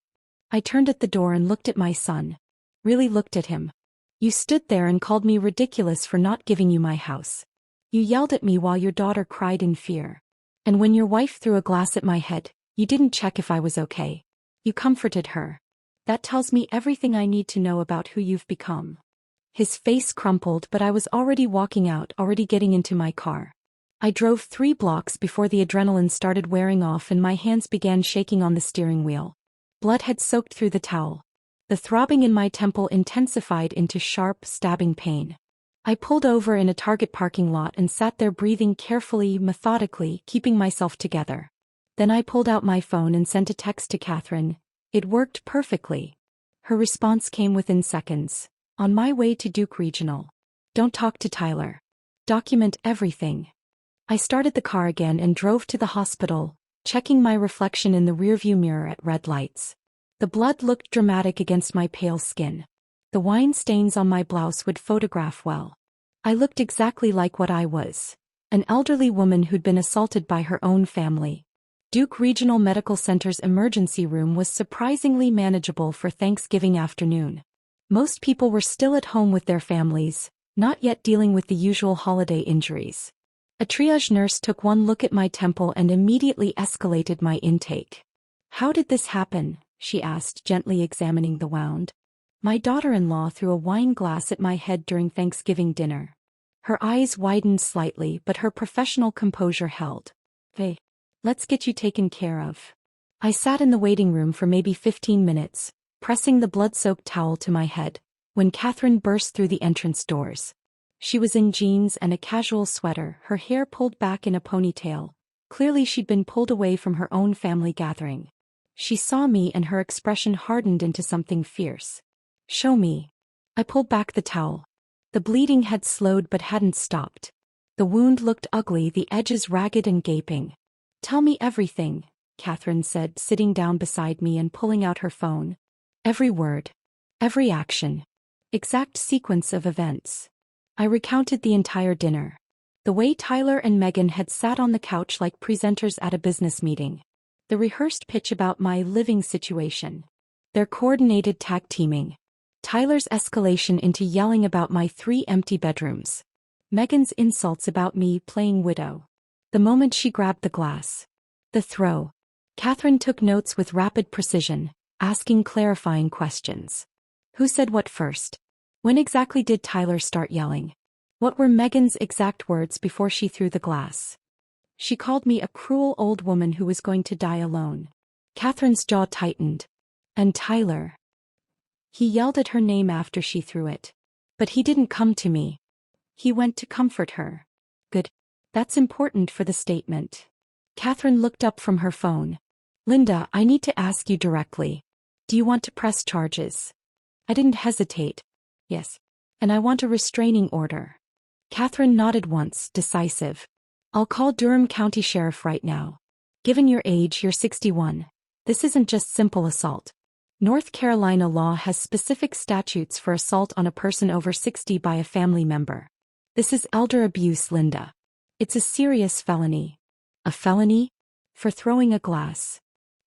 [SPEAKER 2] I turned at the door and looked at my son. Really looked at him. "You stood there and called me ridiculous for not giving you my house. You yelled at me while your daughter cried in fear. And when your wife threw a glass at my head, you didn't check if I was okay. You comforted her. That tells me everything I need to know about who you've become." His face crumpled, but I was already walking out, already getting into my car. I drove 3 blocks before the adrenaline started wearing off and my hands began shaking on the steering wheel. Blood had soaked through the towel. The throbbing in my temple intensified into sharp, stabbing pain. I pulled over in a Target parking lot and sat there breathing carefully, methodically, keeping myself together. Then I pulled out my phone and sent a text to Catherine. It worked perfectly. Her response came within seconds. On my way to Duke Regional. Don't talk to Tyler. Document everything. I started the car again and drove to the hospital, checking my reflection in the rearview mirror at red lights. The blood looked dramatic against my pale skin. The wine stains on my blouse would photograph well. I looked exactly like what I was. An elderly woman who'd been assaulted by her own family. Duke Regional Medical Center's emergency room was surprisingly manageable for Thanksgiving afternoon. Most people were still at home with their families, not yet dealing with the usual holiday injuries. A triage nurse took one look at my temple and immediately escalated my intake. How did this happen? She asked, gently examining the wound. My daughter-in-law threw a wine glass at my head during Thanksgiving dinner. Her eyes widened slightly, but her professional composure held. Hey, let's get you taken care of. I sat in the waiting room for maybe 15 minutes, pressing the blood-soaked towel to my head, when Catherine burst through the entrance doors. She was in jeans and a casual sweater, her hair pulled back in a ponytail. Clearly she'd been pulled away from her own family gathering. She saw me and her expression hardened into something fierce. Show me. I pulled back the towel. The bleeding had slowed but hadn't stopped. The wound looked ugly, the edges ragged and gaping. Tell me everything, Catherine said, sitting down beside me and pulling out her phone. Every word. Every action. Exact sequence of events. I recounted the entire dinner. The way Tyler and Megan had sat on the couch like presenters at a business meeting. The rehearsed pitch about my living situation. Their coordinated tag teaming. Tyler's escalation into yelling about my 3 empty bedrooms. Megan's insults about me playing widow. The moment she grabbed the glass. The throw. Catherine took notes with rapid precision, asking clarifying questions. Who said what first? When exactly did Tyler start yelling? What were Megan's exact words before she threw the glass? She called me a cruel old woman who was going to die alone. Catherine's jaw tightened. And Tyler. He yelled at her name after she threw it. But he didn't come to me. He went to comfort her. Good. That's important for the statement. Catherine looked up from her phone. Linda, I need to ask you directly. Do you want to press charges? I didn't hesitate. Yes. And I want a restraining order. Catherine nodded once, decisive. I'll call Durham County Sheriff right now. Given your age, you're 61. This isn't just simple assault. North Carolina law has specific statutes for assault on a person over 60 by a family member. This is elder abuse, Linda. It's a serious felony. A felony? For throwing a glass.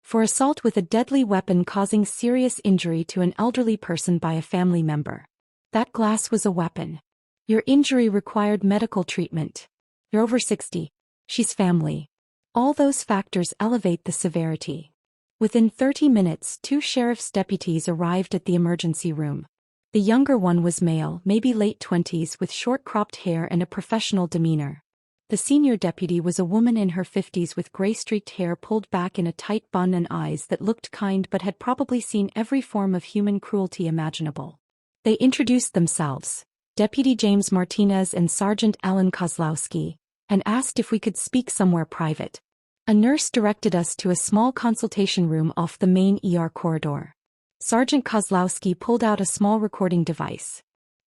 [SPEAKER 2] For assault with a deadly weapon causing serious injury to an elderly person by a family member. That glass was a weapon. Your injury required medical treatment. You're over 60. She's family. All those factors elevate the severity. Within 30 minutes, 2 sheriff's deputies arrived at the emergency room. The younger one was male, maybe late 20s, with short cropped hair and a professional demeanor. The senior deputy was a woman in her 50s with gray-streaked hair pulled back in a tight bun and eyes that looked kind but had probably seen every form of human cruelty imaginable. They introduced themselves, Deputy James Martinez and Sergeant Ellen Kozlowski, and asked if we could speak somewhere private. A nurse directed us to a small consultation room off the main ER corridor. Sergeant Kozlowski pulled out a small recording device.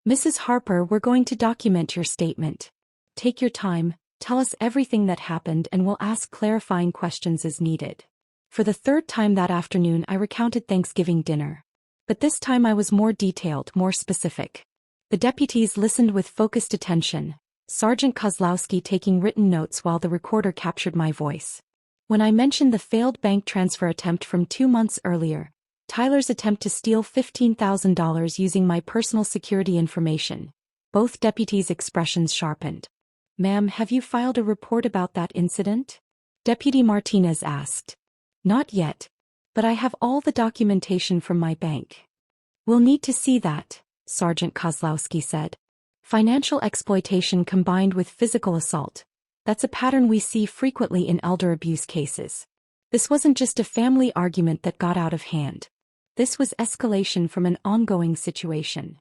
[SPEAKER 2] Mrs. Harper, we're going to document your statement. Take your time, tell us everything that happened, and we'll ask clarifying questions as needed. For the 3rd time that afternoon, I recounted Thanksgiving dinner. But this time I was more detailed, more specific. The deputies listened with focused attention, Sergeant Kozlowski taking written notes while the recorder captured my voice. When I mentioned the failed bank transfer attempt from 2 months earlier, Tyler's attempt to steal $15,000 using my personal security information, both deputies' expressions sharpened. Ma'am, have you filed a report about that incident? Deputy Martinez asked. Not yet. But I have all the documentation from my bank. We'll need to see that, Sergeant Kozlowski said. Financial exploitation combined with physical assault. That's a pattern we see frequently in elder abuse cases. This wasn't just a family argument that got out of hand. This was escalation from an ongoing situation.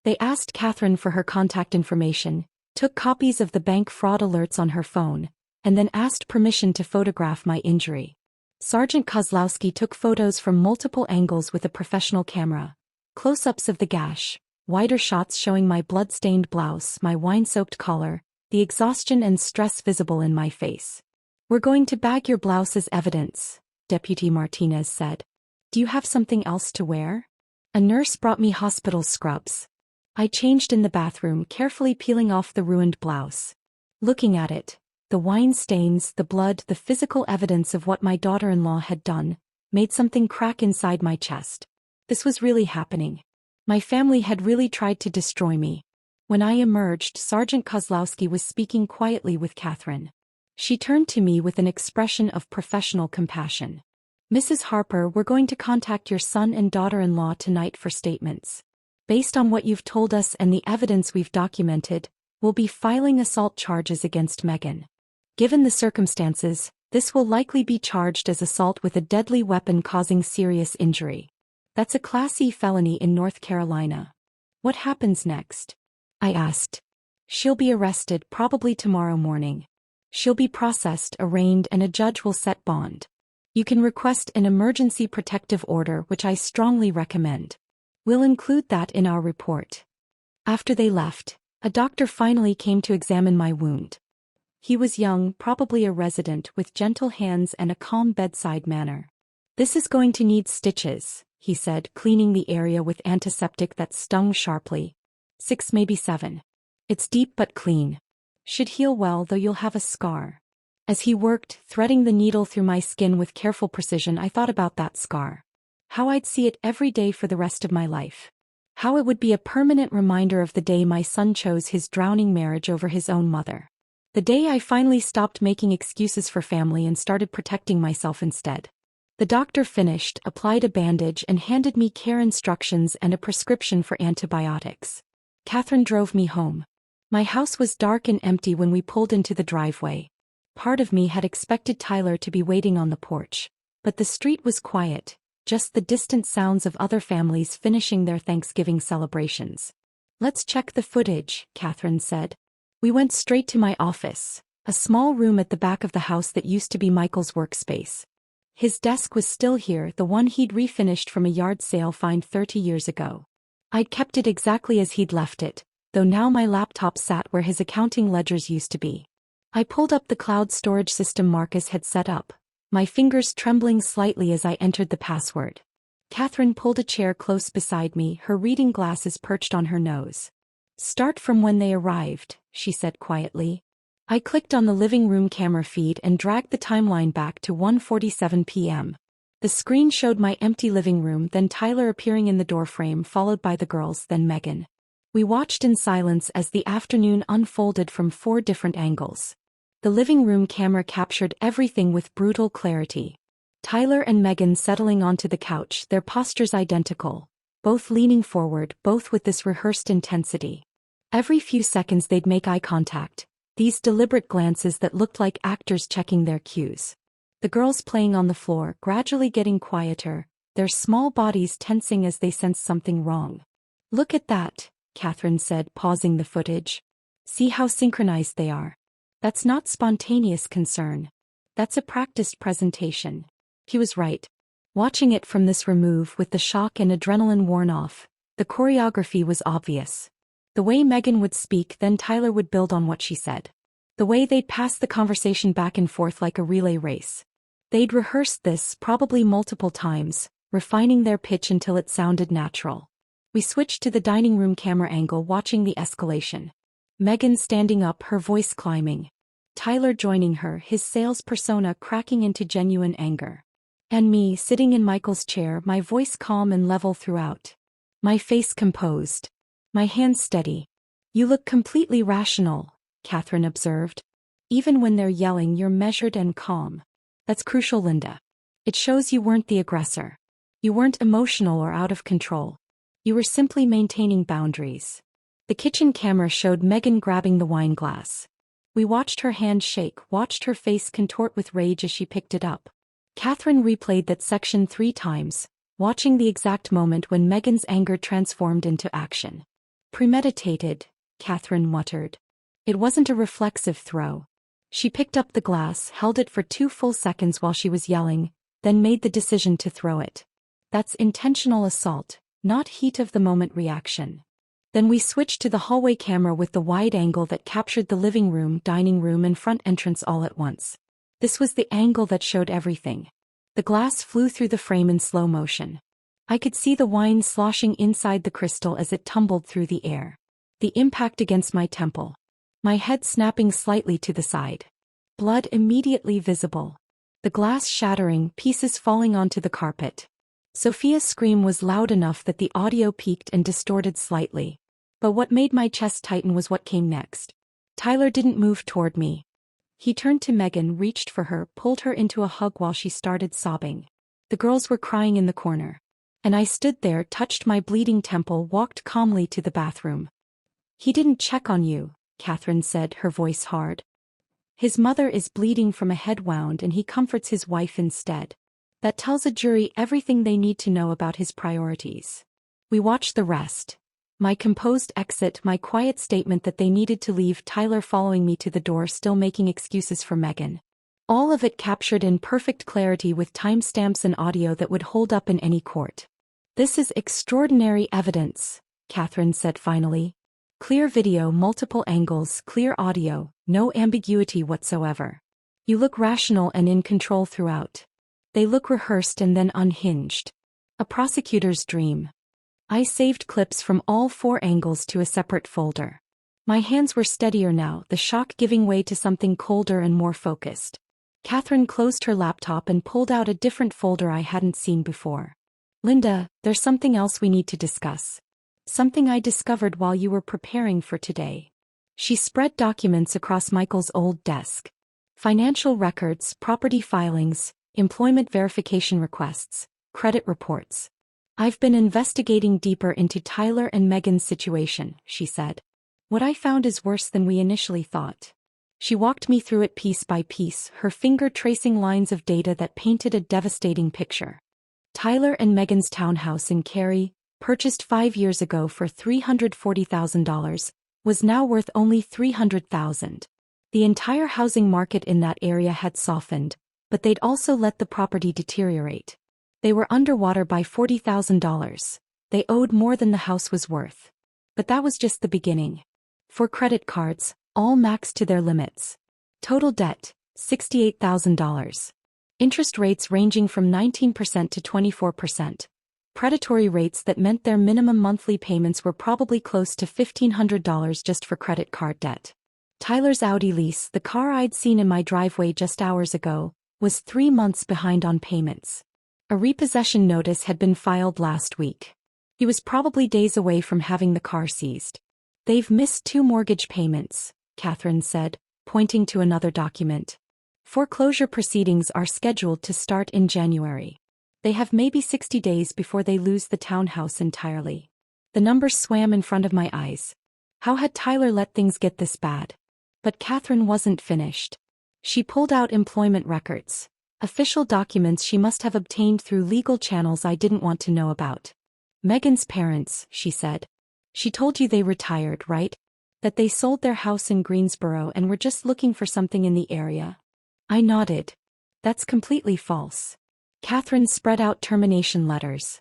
[SPEAKER 2] They asked Catherine for her contact information, took copies of the bank fraud alerts on her phone, and then asked permission to photograph my injury. Sergeant Kozlowski took photos from multiple angles with a professional camera, Close-ups of the gash, wider shots showing my blood-stained blouse, my wine-soaked collar, the exhaustion and stress visible in my face. "We're going to bag your blouse as evidence," Deputy Martinez said. "Do you have something else to wear?" A nurse brought me hospital scrubs. I changed in the bathroom, carefully peeling off the ruined blouse. Looking at it, the wine stains, the blood, the physical evidence of what my daughter-in-law had done, made something crack inside my chest. This was really happening. My family had really tried to destroy me. When I emerged, Sergeant Kozlowski was speaking quietly with Catherine. She turned to me with an expression of professional compassion. "Mrs. Harper, we're going to contact your son and daughter-in-law tonight for statements. Based on what you've told us and the evidence we've documented, we'll be filing assault charges against Megan. Given the circumstances, this will likely be charged as assault with a deadly weapon causing serious injury. That's a Class E felony in North Carolina." "What happens next?" I asked. "She'll be arrested probably tomorrow morning. She'll be processed, arraigned, and a judge will set bond. You can request an emergency protective order, which I strongly recommend. We'll include that in our report." After they left, a doctor finally came to examine my wound. He was young, probably a resident, with gentle hands and a calm bedside manner. "This is going to need stitches," he said, cleaning the area with antiseptic that stung sharply. 6, maybe 7. "It's deep but clean. Should heal well, though you'll have a scar." As he worked, threading the needle through my skin with careful precision, I thought about that scar. How I'd see it every day for the rest of my life. How it would be a permanent reminder of the day my son chose his drowning marriage over his own mother. The day I finally stopped making excuses for family and started protecting myself instead. The doctor finished, applied a bandage, and handed me care instructions and a prescription for antibiotics. Catherine drove me home. My house was dark and empty when we pulled into the driveway. Part of me had expected Tyler to be waiting on the porch. But the street was quiet, just the distant sounds of other families finishing their Thanksgiving celebrations. "Let's check the footage," Catherine said. We went straight to my office, a small room at the back of the house that used to be Michael's workspace. His desk was still here, the one he'd refinished from a yard sale find 30 years ago. I'd kept it exactly as he'd left it, though now my laptop sat where his accounting ledgers used to be. I pulled up the cloud storage system Marcus had set up, my fingers trembling slightly as I entered the password. Catherine pulled a chair close beside me, her reading glasses perched on her nose. "Start from when they arrived," she said quietly. I clicked on the living room camera feed and dragged the timeline back to 1:47 p.m. The screen showed my empty living room, then Tyler appearing in the doorframe, followed by the girls, then Megan. We watched in silence as the afternoon unfolded from 4 different angles. The living room camera captured everything with brutal clarity. Tyler and Megan settling onto the couch, their postures identical, both leaning forward, both with this rehearsed intensity. Every few seconds they'd make eye contact, these deliberate glances that looked like actors checking their cues. The girls playing on the floor, gradually getting quieter, their small bodies tensing as they sensed something wrong. "Look at that," Catherine said, pausing the footage. "See how synchronized they are. That's not spontaneous concern. That's a practiced presentation." He was right. Watching it from this remove, with the shock and adrenaline worn off, the choreography was obvious. The way Megan would speak, then Tyler would build on what she said. The way they'd pass the conversation back and forth like a relay race. They'd rehearsed this, probably multiple times, refining their pitch until it sounded natural. We switched to the dining room camera angle, watching the escalation. Megan standing up, her voice climbing. Tyler joining her, his sales persona cracking into genuine anger. And me, sitting in Michael's chair, my voice calm and level throughout. My face composed. My hands steady. "You look completely rational," Catherine observed. "Even when they're yelling, you're measured and calm. That's crucial, Linda. It shows you weren't the aggressor. You weren't emotional or out of control. You were simply maintaining boundaries." The kitchen camera showed Megan grabbing the wine glass. We watched her hand shake, watched her face contort with rage as she picked it up. Catherine replayed that section 3 times, watching the exact moment when Megan's anger transformed into action. "Premeditated," Catherine muttered. It wasn't a reflexive throw. She picked up the glass, held it for 2 full seconds while she was yelling, then made the decision to throw it. "That's intentional assault," not heat of the moment reaction. Then we switched to the hallway camera with the wide angle that captured the living room, dining room and front entrance all at once. This was the angle that showed everything. The glass flew through the frame in slow motion. I could see the wine sloshing inside the crystal as it tumbled through the air. The impact against my temple. My head snapping slightly to the side. Blood immediately visible. The glass shattering, pieces falling onto the carpet. Sophia's scream was loud enough that the audio peaked and distorted slightly. But what made my chest tighten was what came next. Tyler didn't move toward me. He turned to Megan, reached for her, pulled her into a hug while she started sobbing. The girls were crying in the corner. And I stood there, touched my bleeding temple, walked calmly to the bathroom. "He didn't check on you," Catherine said, her voice hard. "His mother is bleeding from a head wound and he comforts his wife instead. That tells a jury everything they need to know about his priorities." We watched the rest. My composed exit, my quiet statement that they needed to leave, Tyler following me to the door, still making excuses for Megan. All of it captured in perfect clarity with timestamps and audio that would hold up in any court. "This is extraordinary evidence," Catherine said finally. "Clear video, multiple angles, clear audio, no ambiguity whatsoever. You look rational and in control throughout. They look rehearsed and then unhinged. A prosecutor's dream." I saved clips from all 4 angles to a separate folder. My hands were steadier now, the shock giving way to something colder and more focused. Catherine closed her laptop and pulled out a different folder I hadn't seen before. "Linda, there's something else we need to discuss. Something I discovered while you were preparing for today." She spread documents across Michael's old desk. Financial records, property filings, employment verification requests, credit reports. "I've been investigating deeper into Tyler and Megan's situation," she said. "What I found is worse than we initially thought." She walked me through it piece by piece, her finger tracing lines of data that painted a devastating picture. Tyler and Megan's townhouse in Cary, purchased 5 years ago for $340,000, was now worth only $300,000. The entire housing market in that area had softened, but they'd also let the property deteriorate. They were underwater by $40,000. They owed more than the house was worth. But that was just the beginning. 4 credit cards, all maxed to their limits. Total debt, $68,000. Interest rates ranging from 19% to 24%. Predatory rates that meant their minimum monthly payments were probably close to $1,500 just for credit card debt. Tyler's Audi lease, the car I'd seen in my driveway just hours ago, was 3 months behind on payments. A repossession notice had been filed last week. He was probably days away from having the car seized. "They've missed 2 mortgage payments," Catherine said, pointing to another document. "Foreclosure proceedings are scheduled to start in January. They have maybe 60 days before they lose the townhouse entirely." The numbers swam in front of my eyes. How had Tyler let things get this bad? But Catherine wasn't finished. She pulled out employment records. Official documents she must have obtained through legal channels I didn't want to know about. "Megan's parents," she said. "She told you they retired, right? That they sold their house in Greensboro and were just looking for something in the area?" I nodded. "That's completely false." Catherine spread out termination letters.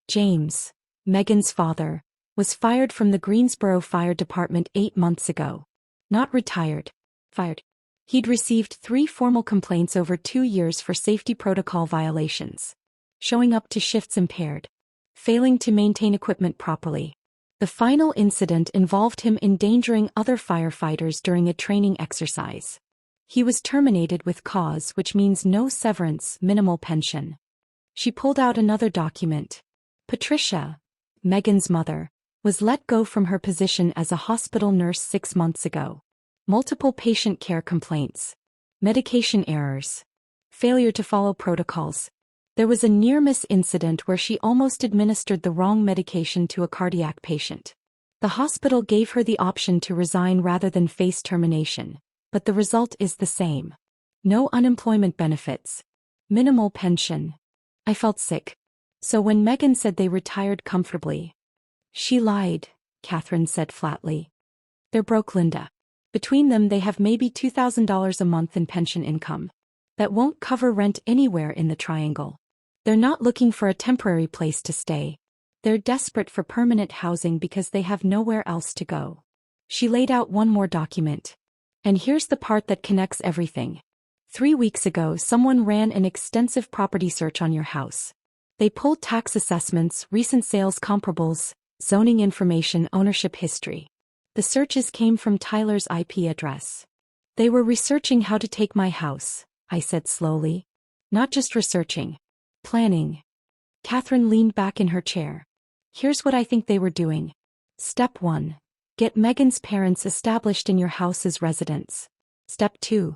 [SPEAKER 2] "James, Megan's father, was fired from the Greensboro Fire Department 8 months ago. Not retired. Fired. He'd received 3 formal complaints over 2 years for safety protocol violations. Showing up to shifts impaired. Failing to maintain equipment properly. The final incident involved him endangering other firefighters during a training exercise. He was terminated with cause, which means no severance, minimal pension." She pulled out another document. "Patricia, Megan's mother, was let go from her position as a hospital nurse 6 months ago. Multiple patient care complaints. Medication errors. Failure to follow protocols. There was a near-miss incident where she almost administered the wrong medication to a cardiac patient. The hospital gave her the option to resign rather than face termination, but the result is the same. No unemployment benefits. Minimal pension." I felt sick. So when Megan said they retired comfortably, "She lied," Catherine said flatly. "They're broke, Linda. Between them they have maybe $2,000 a month in pension income. That won't cover rent anywhere in the Triangle. They're not looking for a temporary place to stay. They're desperate for permanent housing because they have nowhere else to go. She laid out one more document. And here's the part that connects everything. 3 weeks ago, someone ran an extensive property search on your house. They pulled tax assessments, recent sales comparables, zoning information, ownership history. The searches came from Tyler's IP address. They were researching how to take my house, I said slowly. Not just researching. Planning. Catherine leaned back in her chair. Here's what I think they were doing. Step 1. Get Megan's parents established in your house as residents. Step 2.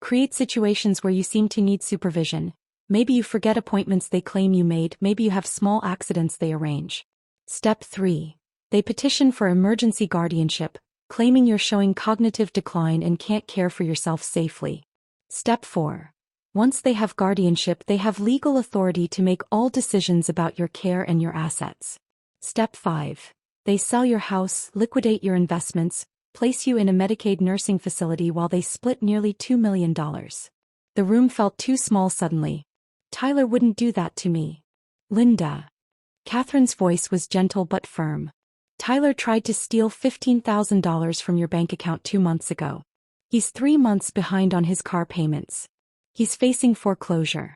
[SPEAKER 2] Create situations where you seem to need supervision. Maybe you forget appointments they claim you made, maybe you have small accidents they arrange. Step 3. They petition for emergency guardianship, claiming you're showing cognitive decline and can't care for yourself safely. Step 4. Once they have guardianship, they have legal authority to make all decisions about your care and your assets. Step 5. They sell your house, liquidate your investments, place you in a Medicaid nursing facility while they split nearly $2 million. The room felt too small suddenly. Tyler wouldn't do that to me. Linda. Catherine's voice was gentle but firm. Tyler tried to steal $15,000 from your bank account 2 months ago. He's 3 months behind on his car payments. He's facing foreclosure.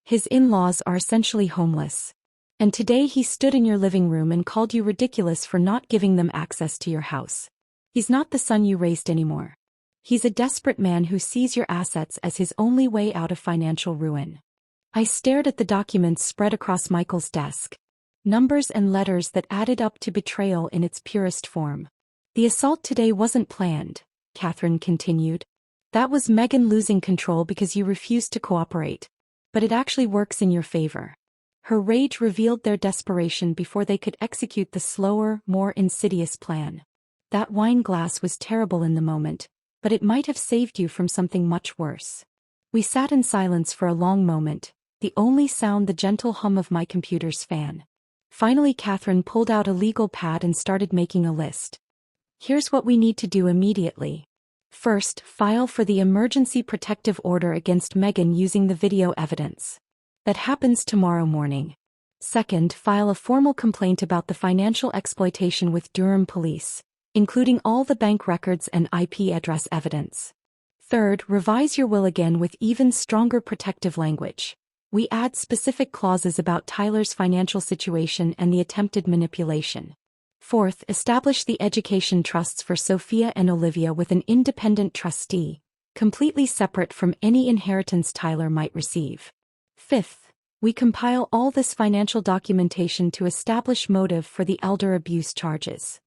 [SPEAKER 2] His in-laws are essentially homeless. And today he stood in your living room and called you ridiculous for not giving them access to your house. He's not the son you raised anymore. He's a desperate man who sees your assets as his only way out of financial ruin. I stared at the documents spread across Michael's desk. Numbers and letters that added up to betrayal in its purest form. The assault today wasn't planned, Catherine continued. That was Megan losing control because you refused to cooperate. But it actually works in your favor. Her rage revealed their desperation before they could execute the slower, more insidious plan. That wine glass was terrible in the moment, but it might have saved you from something much worse. We sat in silence for a long moment, the only sound the gentle hum of my computer's fan. Finally, Catherine pulled out a legal pad and started making a list. Here's what we need to do immediately. First, file for the emergency protective order against Megan using the video evidence. That happens tomorrow morning. Second, file a formal complaint about the financial exploitation with Durham Police, including all the bank records and IP address evidence. Third, revise your will again with even stronger protective language. We add specific clauses about Tyler's financial situation and the attempted manipulation. Fourth, establish the education trusts for Sophia and Olivia with an independent trustee, completely separate from any inheritance Tyler might receive. Fifth, we compile all this financial documentation to establish motive for the elder abuse charges.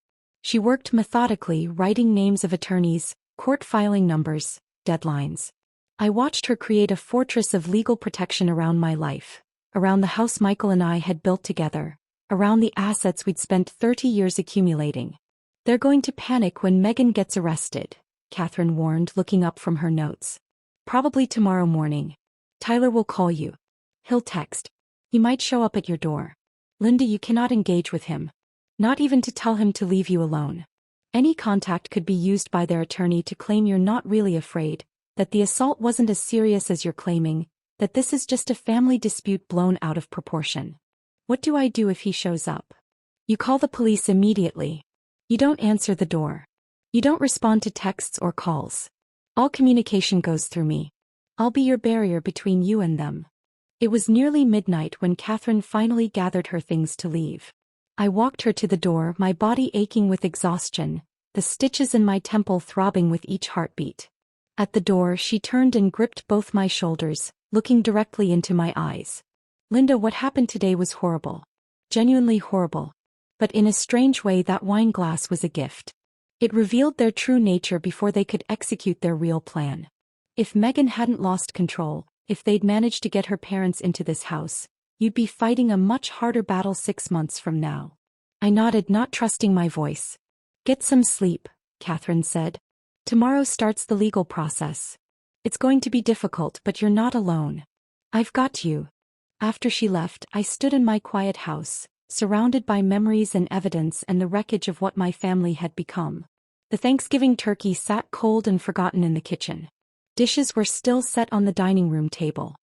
[SPEAKER 2] She worked methodically, writing names of attorneys, court filing numbers, deadlines. I watched her create a fortress of legal protection around my life, around the house Michael and I had built together, around the assets we'd spent 30 years accumulating. They're going to panic when Megan gets arrested, Catherine warned, looking up from her notes. Probably tomorrow morning. Tyler will call you. He'll text. He might show up at your door. Linda, you cannot engage with him. Not even to tell him to leave you alone. Any contact could be used by their attorney to claim you're not really afraid, that the assault wasn't as serious as you're claiming, that this is just a family dispute blown out of proportion. What do I do if he shows up? You call the police immediately. You don't answer the door. You don't respond to texts or calls. All communication goes through me. I'll be your barrier between you and them. It was nearly midnight when Catherine finally gathered her things to leave. I walked her to the door, my body aching with exhaustion, the stitches in my temple throbbing with each heartbeat. At the door, she turned and gripped both my shoulders, looking directly into my eyes. Linda, what happened today was horrible. Genuinely horrible. But in a strange way, that wine glass was a gift. It revealed their true nature before they could execute their real plan. If Megan hadn't lost control, if they'd managed to get her parents into this house, you'd be fighting a much harder battle 6 months from now. I nodded, not trusting my voice. Get some sleep, Catherine said. Tomorrow starts the legal process. It's going to be difficult, but you're not alone. I've got you. After she left, I stood in my quiet house, surrounded by memories and evidence and the wreckage of what my family had become. The Thanksgiving turkey sat cold and forgotten in the kitchen. Dishes were still set on the dining room table.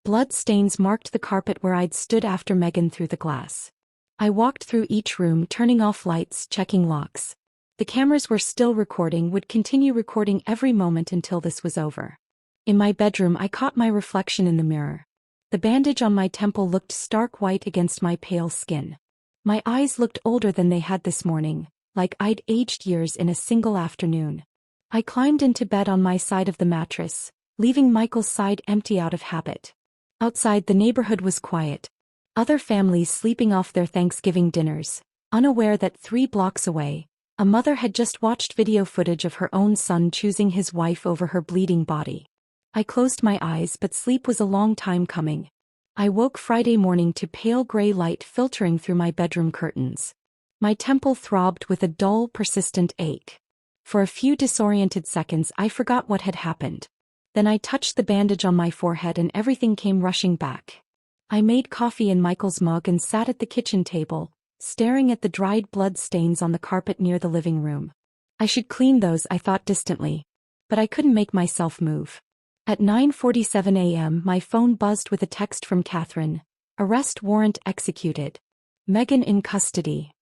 [SPEAKER 2] Blood stains marked the carpet where I'd stood after Megan threw the glass. I walked through each room, turning off lights, checking locks. The cameras were still recording, would continue recording every moment until this was over. In my bedroom, I caught my reflection in the mirror. The bandage on my temple looked stark white against my pale skin. My eyes looked older than they had this morning, like I'd aged years in a single afternoon. I climbed into bed on my side of the mattress, leaving Michael's side empty out of habit. Outside, the neighborhood was quiet. Other families sleeping off their Thanksgiving dinners, unaware that 3 blocks away, a mother had just watched video footage of her own son choosing his wife over her bleeding body. I closed my eyes, but sleep was a long time coming. I woke Friday morning to pale gray light filtering through my bedroom curtains. My temple throbbed with a dull, persistent ache. For a few disoriented seconds, I forgot what had happened. Then I touched the bandage on my forehead and everything came rushing back. I made coffee in Michael's mug and sat at the kitchen table, staring at the dried blood stains on the carpet near the living room. I should clean those, I thought distantly. But I couldn't make myself move. At 9:47 a.m. my phone buzzed with a text from Catherine. Arrest warrant executed. Megan in custody.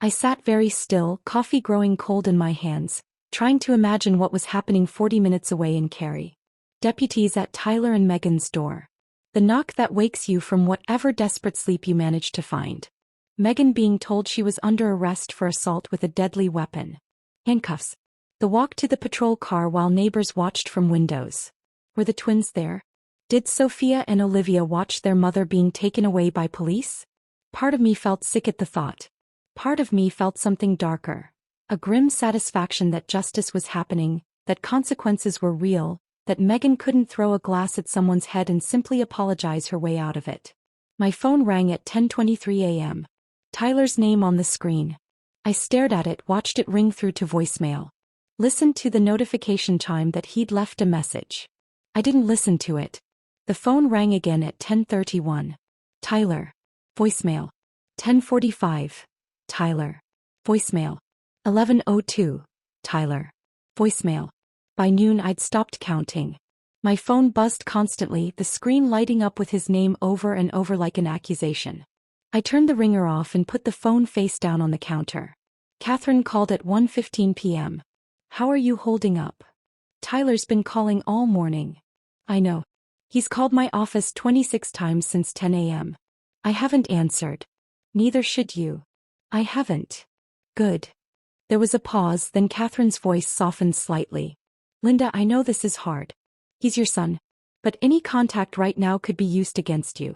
[SPEAKER 2] I sat very still, coffee growing cold in my hands, trying to imagine what was happening 40 minutes away in Cary. Deputies at Tyler and Megan's door. The knock that wakes you from whatever desperate sleep you manage to find. Megan being told she was under arrest for assault with a deadly weapon. Handcuffs. The walk to the patrol car while neighbors watched from windows. Were the twins there? Did Sophia and Olivia watch their mother being taken away by police? Part of me felt sick at the thought. Part of me felt something darker. A grim satisfaction that justice was happening, that consequences were real, that Megan couldn't throw a glass at someone's head and simply apologize her way out of it. My phone rang at 10:23 a.m. Tyler's name on the screen. I stared at it, watched it ring through to voicemail. Listened to the notification chime that he'd left a message. I didn't listen to it. The phone rang again at 10:31. Tyler. Voicemail. 10:45. Tyler. Voicemail. 11:02. Tyler. Voicemail. By noon I'd stopped counting. My phone buzzed constantly, the screen lighting up with his name over and over like an accusation. I turned the ringer off and put the phone face down on the counter. Catherine called at 1:15 p.m. How are you holding up? Tyler's been calling all morning. I know. He's called my office 26 times since 10 a.m. I haven't answered. Neither should you. I haven't. Good. There was a pause, then Catherine's voice softened slightly. Linda, I know this is hard. He's your son. But any contact right now could be used against you.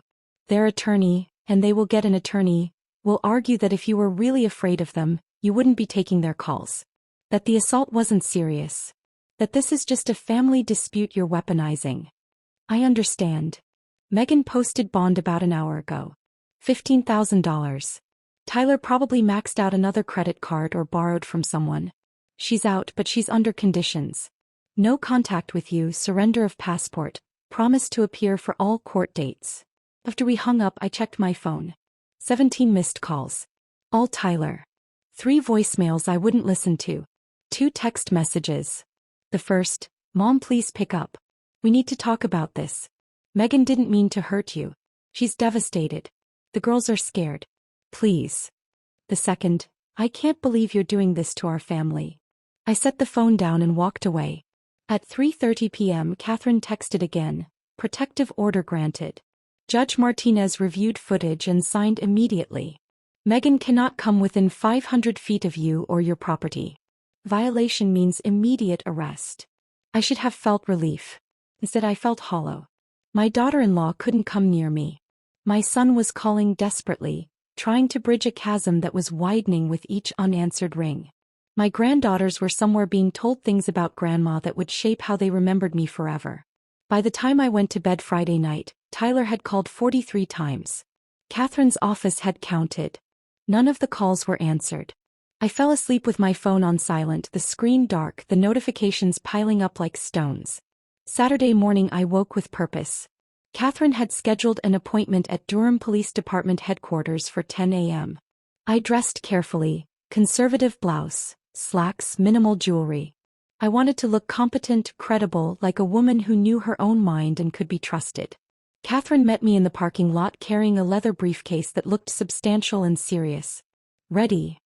[SPEAKER 2] Their attorney, and they will get an attorney, will argue that if you were really afraid of them, you wouldn't be taking their calls. That the assault wasn't serious. That this is just a family dispute you're weaponizing. I understand. Megan posted bond about an hour ago. $15,000. Tyler probably maxed out another credit card or borrowed from someone. She's out, but she's under conditions. No contact with you, surrender of passport, promise to appear for all court dates. After we hung up, I checked my phone. 17 missed calls. All Tyler. 3 voicemails I wouldn't listen to. 2 text messages. The first, Mom, please pick up. We need to talk about this. Megan didn't mean to hurt you. She's devastated. The girls are scared. Please. The second, I can't believe you're doing this to our family. I set the phone down and walked away. At 3:30 p.m. Catherine texted again. Protective order granted. Judge Martinez reviewed footage and signed immediately. Megan cannot come within 500 feet of you or your property. Violation means immediate arrest. I should have felt relief. Instead I felt hollow. My daughter-in-law couldn't come near me. My son was calling desperately, trying to bridge a chasm that was widening with each unanswered ring. My granddaughters were somewhere being told things about Grandma that would shape how they remembered me forever. By the time I went to bed Friday night, Tyler had called 43 times. Catherine's office had counted. None of the calls were answered. I fell asleep with my phone on silent, the screen dark, the notifications piling up like stones. Saturday morning I woke with purpose. Catherine had scheduled an appointment at Durham Police Department headquarters for 10 a.m. I dressed carefully, conservative blouse, slacks, minimal jewelry. I wanted to look competent, credible, like a woman who knew her own mind and could be trusted. Catherine met me in the parking lot carrying a leather briefcase that looked substantial and serious. Ready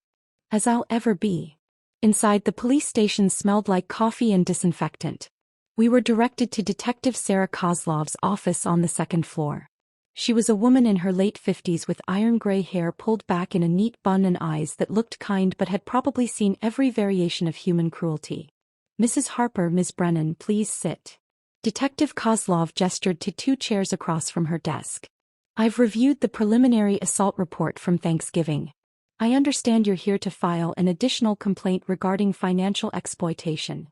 [SPEAKER 2] as I'll ever be. Inside, the police station smelled like coffee and disinfectant. We were directed to Detective Sarah Kozlov's office on the second floor. She was a woman in her late 50s with iron-gray hair pulled back in a neat bun and eyes that looked kind but had probably seen every variation of human cruelty. "Mrs. Harper, Miss Brennan, please sit." Detective Kozlov gestured to 2 chairs across from her desk. "I've reviewed the preliminary assault report from Thanksgiving. I understand you're here to file an additional complaint regarding financial exploitation."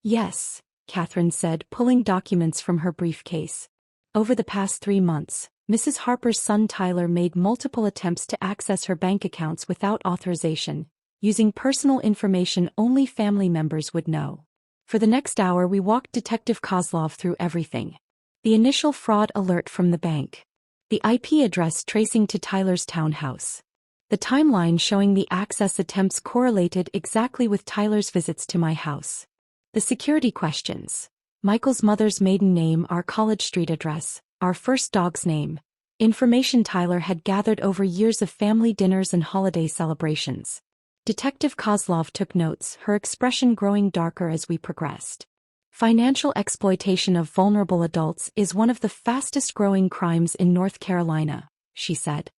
[SPEAKER 2] "Yes," Catherine said, pulling documents from her briefcase. "Over the past 3 months, Mrs. Harper's son Tyler made multiple attempts to access her bank accounts without authorization, using personal information only family members would know. For the next hour we walked Detective Kozlov through everything. The initial fraud alert from the bank. The IP address tracing to Tyler's townhouse. The timeline showing the access attempts correlated exactly with Tyler's visits to my house. The security questions. Michael's mother's maiden name, our College Street address, our first dog's name. Information Tyler had gathered over years of family dinners and holiday celebrations. Detective Kozlov took notes, her expression growing darker as we progressed. "Financial exploitation of vulnerable adults is one of the fastest-growing crimes in North Carolina," she said.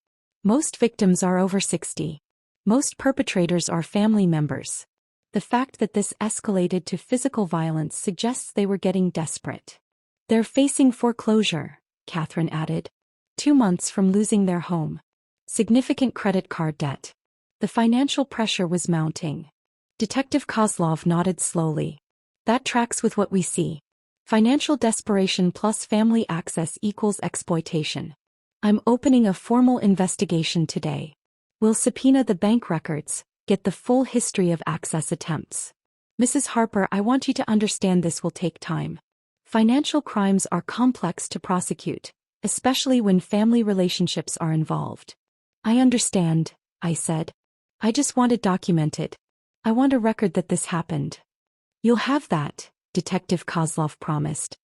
[SPEAKER 2] "Most victims are over 60. Most perpetrators are family members. The fact that this escalated to physical violence suggests they were getting desperate. They're facing foreclosure," Catherine added. 2 months from losing their home. Significant credit card debt. The financial pressure was mounting. Detective Kozlov nodded slowly. "That tracks with what we see. Financial desperation plus family access equals exploitation. I'm opening a formal investigation today. We'll subpoena the bank records, get the full history of access attempts. Mrs. Harper, I want you to understand this will take time. Financial crimes are complex to prosecute, especially when family relationships are involved." "I understand," I said. "I just want it documented. I want a record that this happened." "You'll have that," Detective Kozlov promised.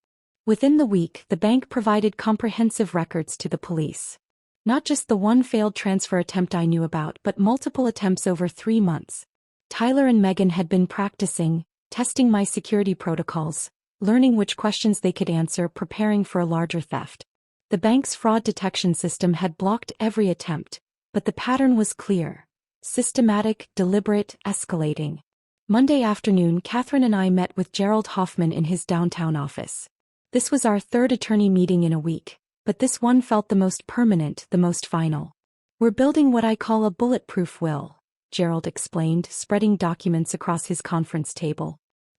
[SPEAKER 2] Within the week, the bank provided comprehensive records to the police. Not just the one failed transfer attempt I knew about, but multiple attempts over 3 months. Tyler and Megan had been practicing, testing my security protocols, learning which questions they could answer, preparing for a larger theft. The bank's fraud detection system had blocked every attempt, but the pattern was clear. Systematic, deliberate, escalating. Monday afternoon, Catherine and I met with Gerald Hoffman in his downtown office. This was our 3rd attorney meeting in a week, but this one felt the most permanent, the most final. "We're building what I call a bulletproof will," Gerald explained, spreading documents across his conference table.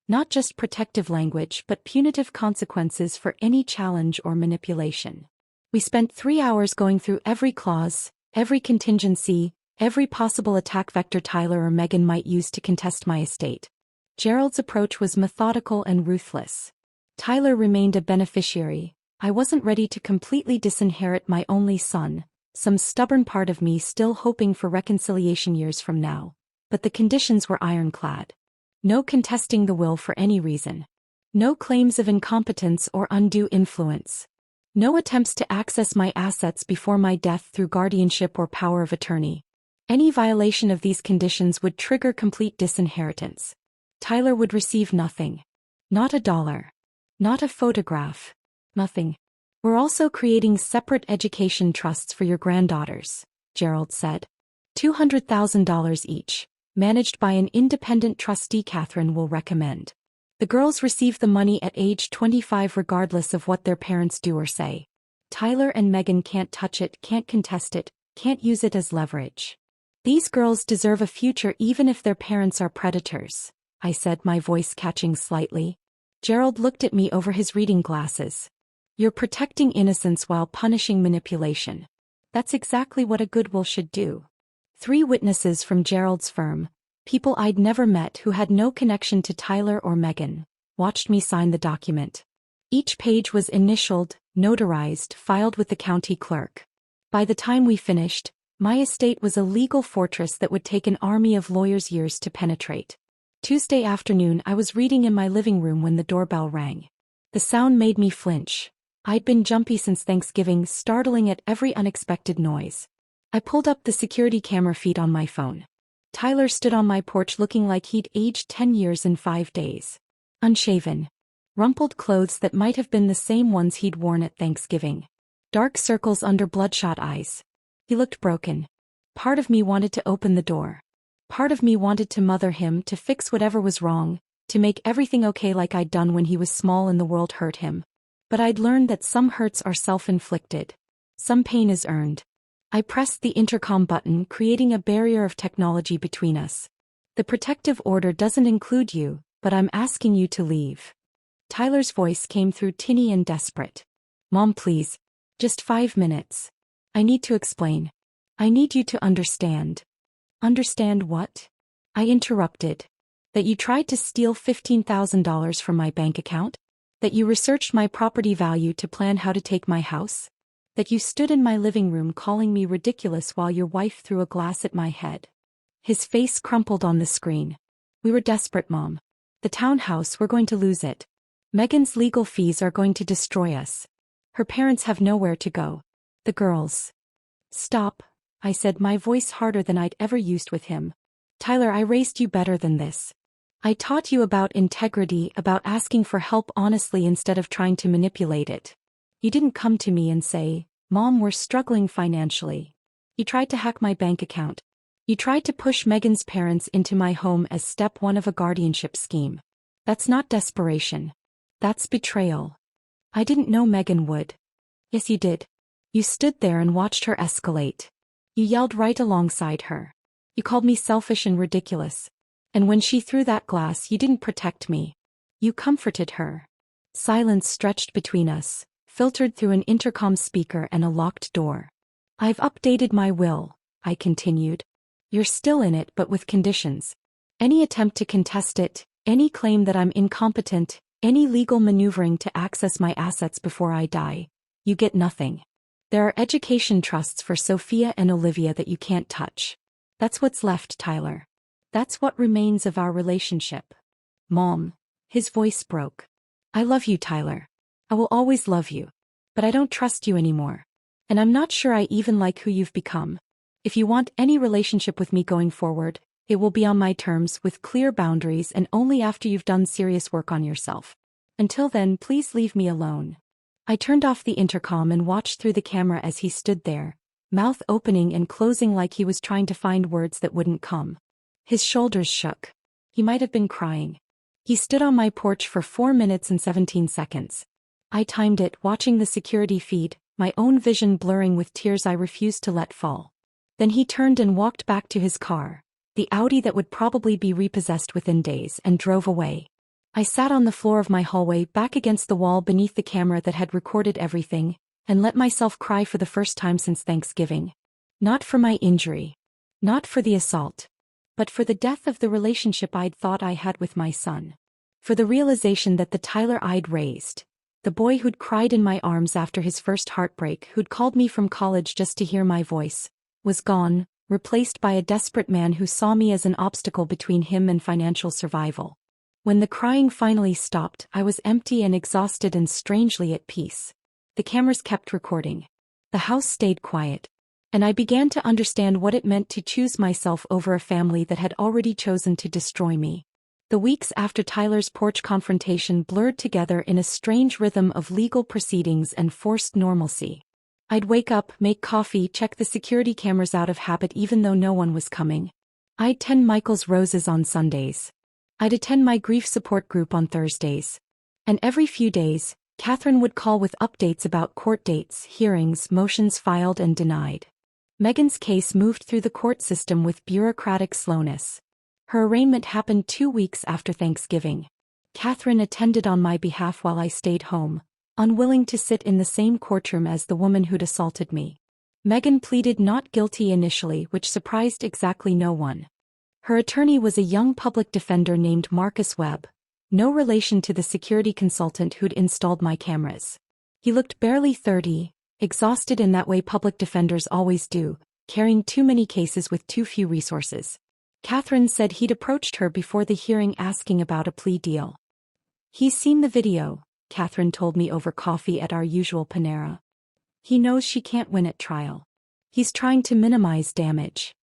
[SPEAKER 2] "Not just protective language but punitive consequences for any challenge or manipulation." We spent 3 hours going through every clause, every contingency, every possible attack vector Tyler or Megan might use to contest my estate. Gerald's approach was methodical and ruthless. Tyler remained a beneficiary. I wasn't ready to completely disinherit my only son, some stubborn part of me still hoping for reconciliation years from now. But the conditions were ironclad. No contesting the will for any reason. No claims of incompetence or undue influence. No attempts to access my assets before my death through guardianship or power of attorney. Any violation of these conditions would trigger complete disinheritance. Tyler would receive nothing. Not a dollar. Not a photograph. Nothing. "We're also creating separate education trusts for your granddaughters," Gerald said. $200,000 each, managed by an independent trustee Catherine will recommend. The girls receive the money at age 25 regardless of what their parents do or say. Tyler and Megan can't touch it, can't contest it, can't use it as leverage. "These girls deserve a future even if their parents are predators," I said, my voice catching slightly. Gerald looked at me over his reading glasses. "You're protecting innocence while punishing manipulation. That's exactly what a good will should do." 3 witnesses from Gerald's firm, people I'd never met who had no connection to Tyler or Megan, watched me sign the document. Each page was initialed, notarized, filed with the county clerk. By the time we finished, my estate was a legal fortress that would take an army of lawyers years to penetrate. Tuesday afternoon I was reading in my living room when the doorbell rang. The sound made me flinch. I'd been jumpy since Thanksgiving, startling at every unexpected noise. I pulled up the security camera feed on my phone. Tyler stood on my porch looking like he'd aged 10 years in 5 days. Unshaven. Rumpled clothes that might have been the same ones he'd worn at Thanksgiving. Dark circles under bloodshot eyes. He looked broken. Part of me wanted to open the door. Part of me wanted to mother him, to fix whatever was wrong, to make everything okay like I'd done when he was small and the world hurt him. But I'd learned that some hurts are self-inflicted. Some pain is earned. I pressed the intercom button, creating a barrier of technology between us. The protective order doesn't include you, but I'm asking you to leave. Tyler's voice came through tinny and desperate. Mom, please. Just 5 minutes. I need to explain. I need you to understand. Understand what? I interrupted. That you tried to steal $15,000 from my bank account? That you researched my property value to plan how to take my house? That you stood in my living room calling me ridiculous while your wife threw a glass at my head? His face crumpled on the screen. We were desperate, Mom. The townhouse, we're going to lose it. Megan's legal fees are going to destroy us. Her parents have nowhere to go. The girls. Stop, I said, my voice harder than I'd ever used with him. Tyler, I raised you better than this. I taught you about integrity, about asking for help honestly instead of trying to manipulate it. You didn't come to me and say, Mom, we're struggling financially. You tried to hack my bank account. You tried to push Megan's parents into my home as step 1 of a guardianship scheme. That's not desperation. That's betrayal. I didn't know Megan would. Yes, you did. You stood there and watched her escalate. You yelled right alongside her. You called me selfish and ridiculous. And when she threw that glass, you didn't protect me. You comforted her. Silence stretched between us, filtered through an intercom speaker and a locked door. I've updated my will, I continued. You're still in it, but with conditions. Any attempt to contest it, any claim that I'm incompetent, any legal maneuvering to access my assets before I die, you get nothing. There are education trusts for Sophia and Olivia that you can't touch. That's what's left, Tyler. That's what remains of our relationship. Mom. His voice broke. I love you, Tyler. I will always love you. But I don't trust you anymore. And I'm not sure I even like who you've become. If you want any relationship with me going forward, it will be on my terms with clear boundaries and only after you've done serious work on yourself. Until then, please leave me alone. I turned off the intercom and watched through the camera as he stood there, mouth opening and closing like he was trying to find words that wouldn't come. His shoulders shook. He might have been crying. He stood on my porch for 4 minutes and 17 seconds. I timed it, watching the security feed, my own vision blurring with tears I refused to let fall. Then he turned and walked back to his car, the Audi that would probably be repossessed within days, and drove away. I sat on the floor of my hallway, back against the wall beneath the camera that had recorded everything, and let myself cry for the first time since Thanksgiving. Not for my injury. Not for the assault. But for the death of the relationship I'd thought I had with my son. For the realization that the Tyler I'd raised, the boy who'd cried in my arms after his first heartbreak, who'd called me from college just to hear my voice, was gone, replaced by a desperate man who saw me as an obstacle between him and financial survival. When the crying finally stopped, I was empty and exhausted and strangely at peace. The cameras kept recording. The house stayed quiet. And I began to understand what it meant to choose myself over a family that had already chosen to destroy me. The weeks after Tyler's porch confrontation blurred together in a strange rhythm of legal proceedings and forced normalcy. I'd wake up, make coffee, check the security cameras out of habit even though no one was coming. I'd tend Michael's roses on Sundays. I'd attend my grief support group on Thursdays. And every few days, Catherine would call with updates about court dates, hearings, motions filed and denied. Megan's case moved through the court system with bureaucratic slowness. Her arraignment happened 2 weeks after Thanksgiving. Catherine attended on my behalf while I stayed home, unwilling to sit in the same courtroom as the woman who'd assaulted me. Megan pleaded not guilty initially, which surprised exactly no one. Her attorney was a young public defender named Marcus Webb, no relation to the security consultant who'd installed my cameras. He looked barely 30, exhausted in that way public defenders always do, carrying too many cases with too few resources. Catherine said he'd approached her before the hearing asking about a plea deal. He's seen the video, Catherine told me over coffee at our usual Panera. He knows she can't win at trial. He's trying to minimize damage.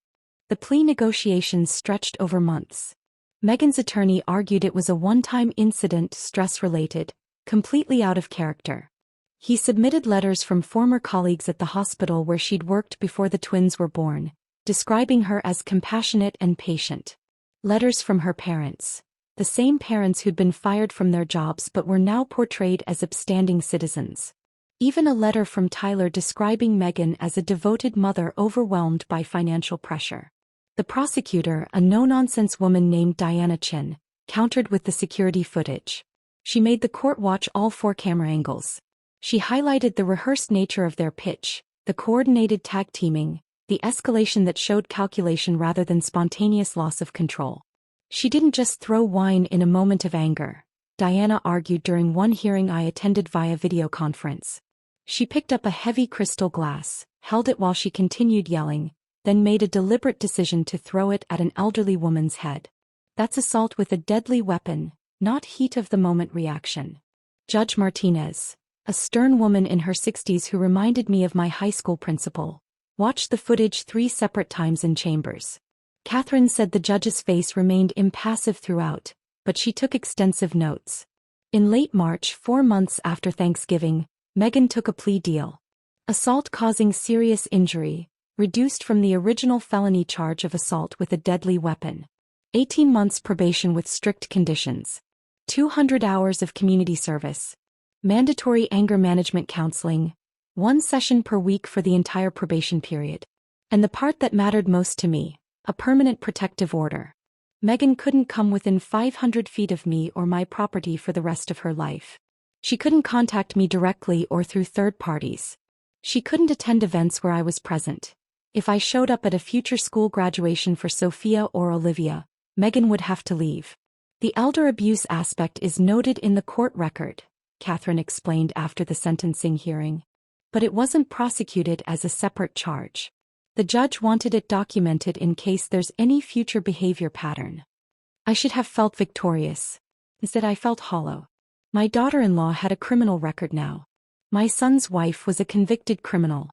[SPEAKER 2] The plea negotiations stretched over months. Megan's attorney argued it was a one-time incident, stress-related, completely out of character. He submitted letters from former colleagues at the hospital where she'd worked before the twins were born, describing her as compassionate and patient. Letters from her parents. The same parents who'd been fired from their jobs but were now portrayed as upstanding citizens. Even a letter from Tyler describing Megan as a devoted mother overwhelmed by financial pressure. The prosecutor, a no-nonsense woman named Diana Chin, countered with the security footage. She made the court watch all 4 camera angles. She highlighted the rehearsed nature of their pitch, the coordinated tag teaming, the escalation that showed calculation rather than spontaneous loss of control. She didn't just throw wine in a moment of anger, Diana argued during one hearing I attended via video conference. She picked up a heavy crystal glass, held it while she continued yelling, then made a deliberate decision to throw it at an elderly woman's head. That's assault with a deadly weapon, not heat-of-the-moment reaction. Judge Martinez, a stern woman in her 60s who reminded me of my high school principal, watched the footage 3 separate times in chambers. Catherine said the judge's face remained impassive throughout, but she took extensive notes. In late March, 4 months after Thanksgiving, Megan took a plea deal. Assault causing serious injury, reduced from the original felony charge of assault with a deadly weapon. 18 months probation with strict conditions. 200 hours of community service. Mandatory anger management counseling. 1 session per week for the entire probation period. And the part that mattered most to me, a permanent protective order. Megan couldn't come within 500 feet of me or my property for the rest of her life. She couldn't contact me directly or through third parties. She couldn't attend events where I was present. If I showed up at a future school graduation for Sophia or Olivia, Megan would have to leave. The elder abuse aspect is noted in the court record, Catherine explained after the sentencing hearing. But it wasn't prosecuted as a separate charge. The judge wanted it documented in case there's any future behavior pattern. I should have felt victorious. Instead, I felt hollow. My daughter-in-law had a criminal record now. My son's wife was a convicted criminal.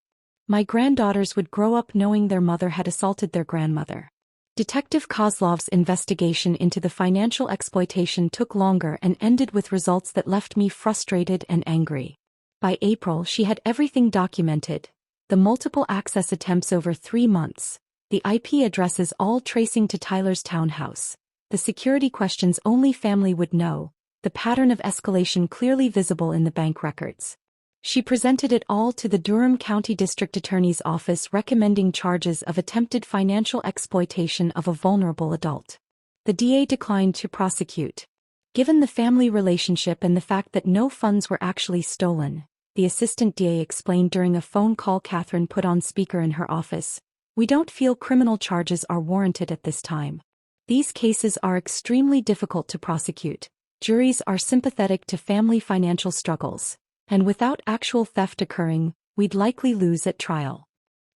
[SPEAKER 2] My granddaughters would grow up knowing their mother had assaulted their grandmother. Detective Kozlov's investigation into the financial exploitation took longer and ended with results that left me frustrated and angry. By April, she had everything documented. The multiple access attempts over 3 months, the IP addresses all tracing to Tyler's townhouse, the security questions only family would know, the pattern of escalation clearly visible in the bank records. She presented it all to the Durham County District Attorney's Office recommending charges of attempted financial exploitation of a vulnerable adult. The DA declined to prosecute. Given the family relationship and the fact that no funds were actually stolen, the assistant DA explained during a phone call Catherine put on speaker in her office, "We don't feel criminal charges are warranted at this time. These cases are extremely difficult to prosecute. Juries are sympathetic to family financial struggles. And without actual theft occurring, we'd likely lose at trial."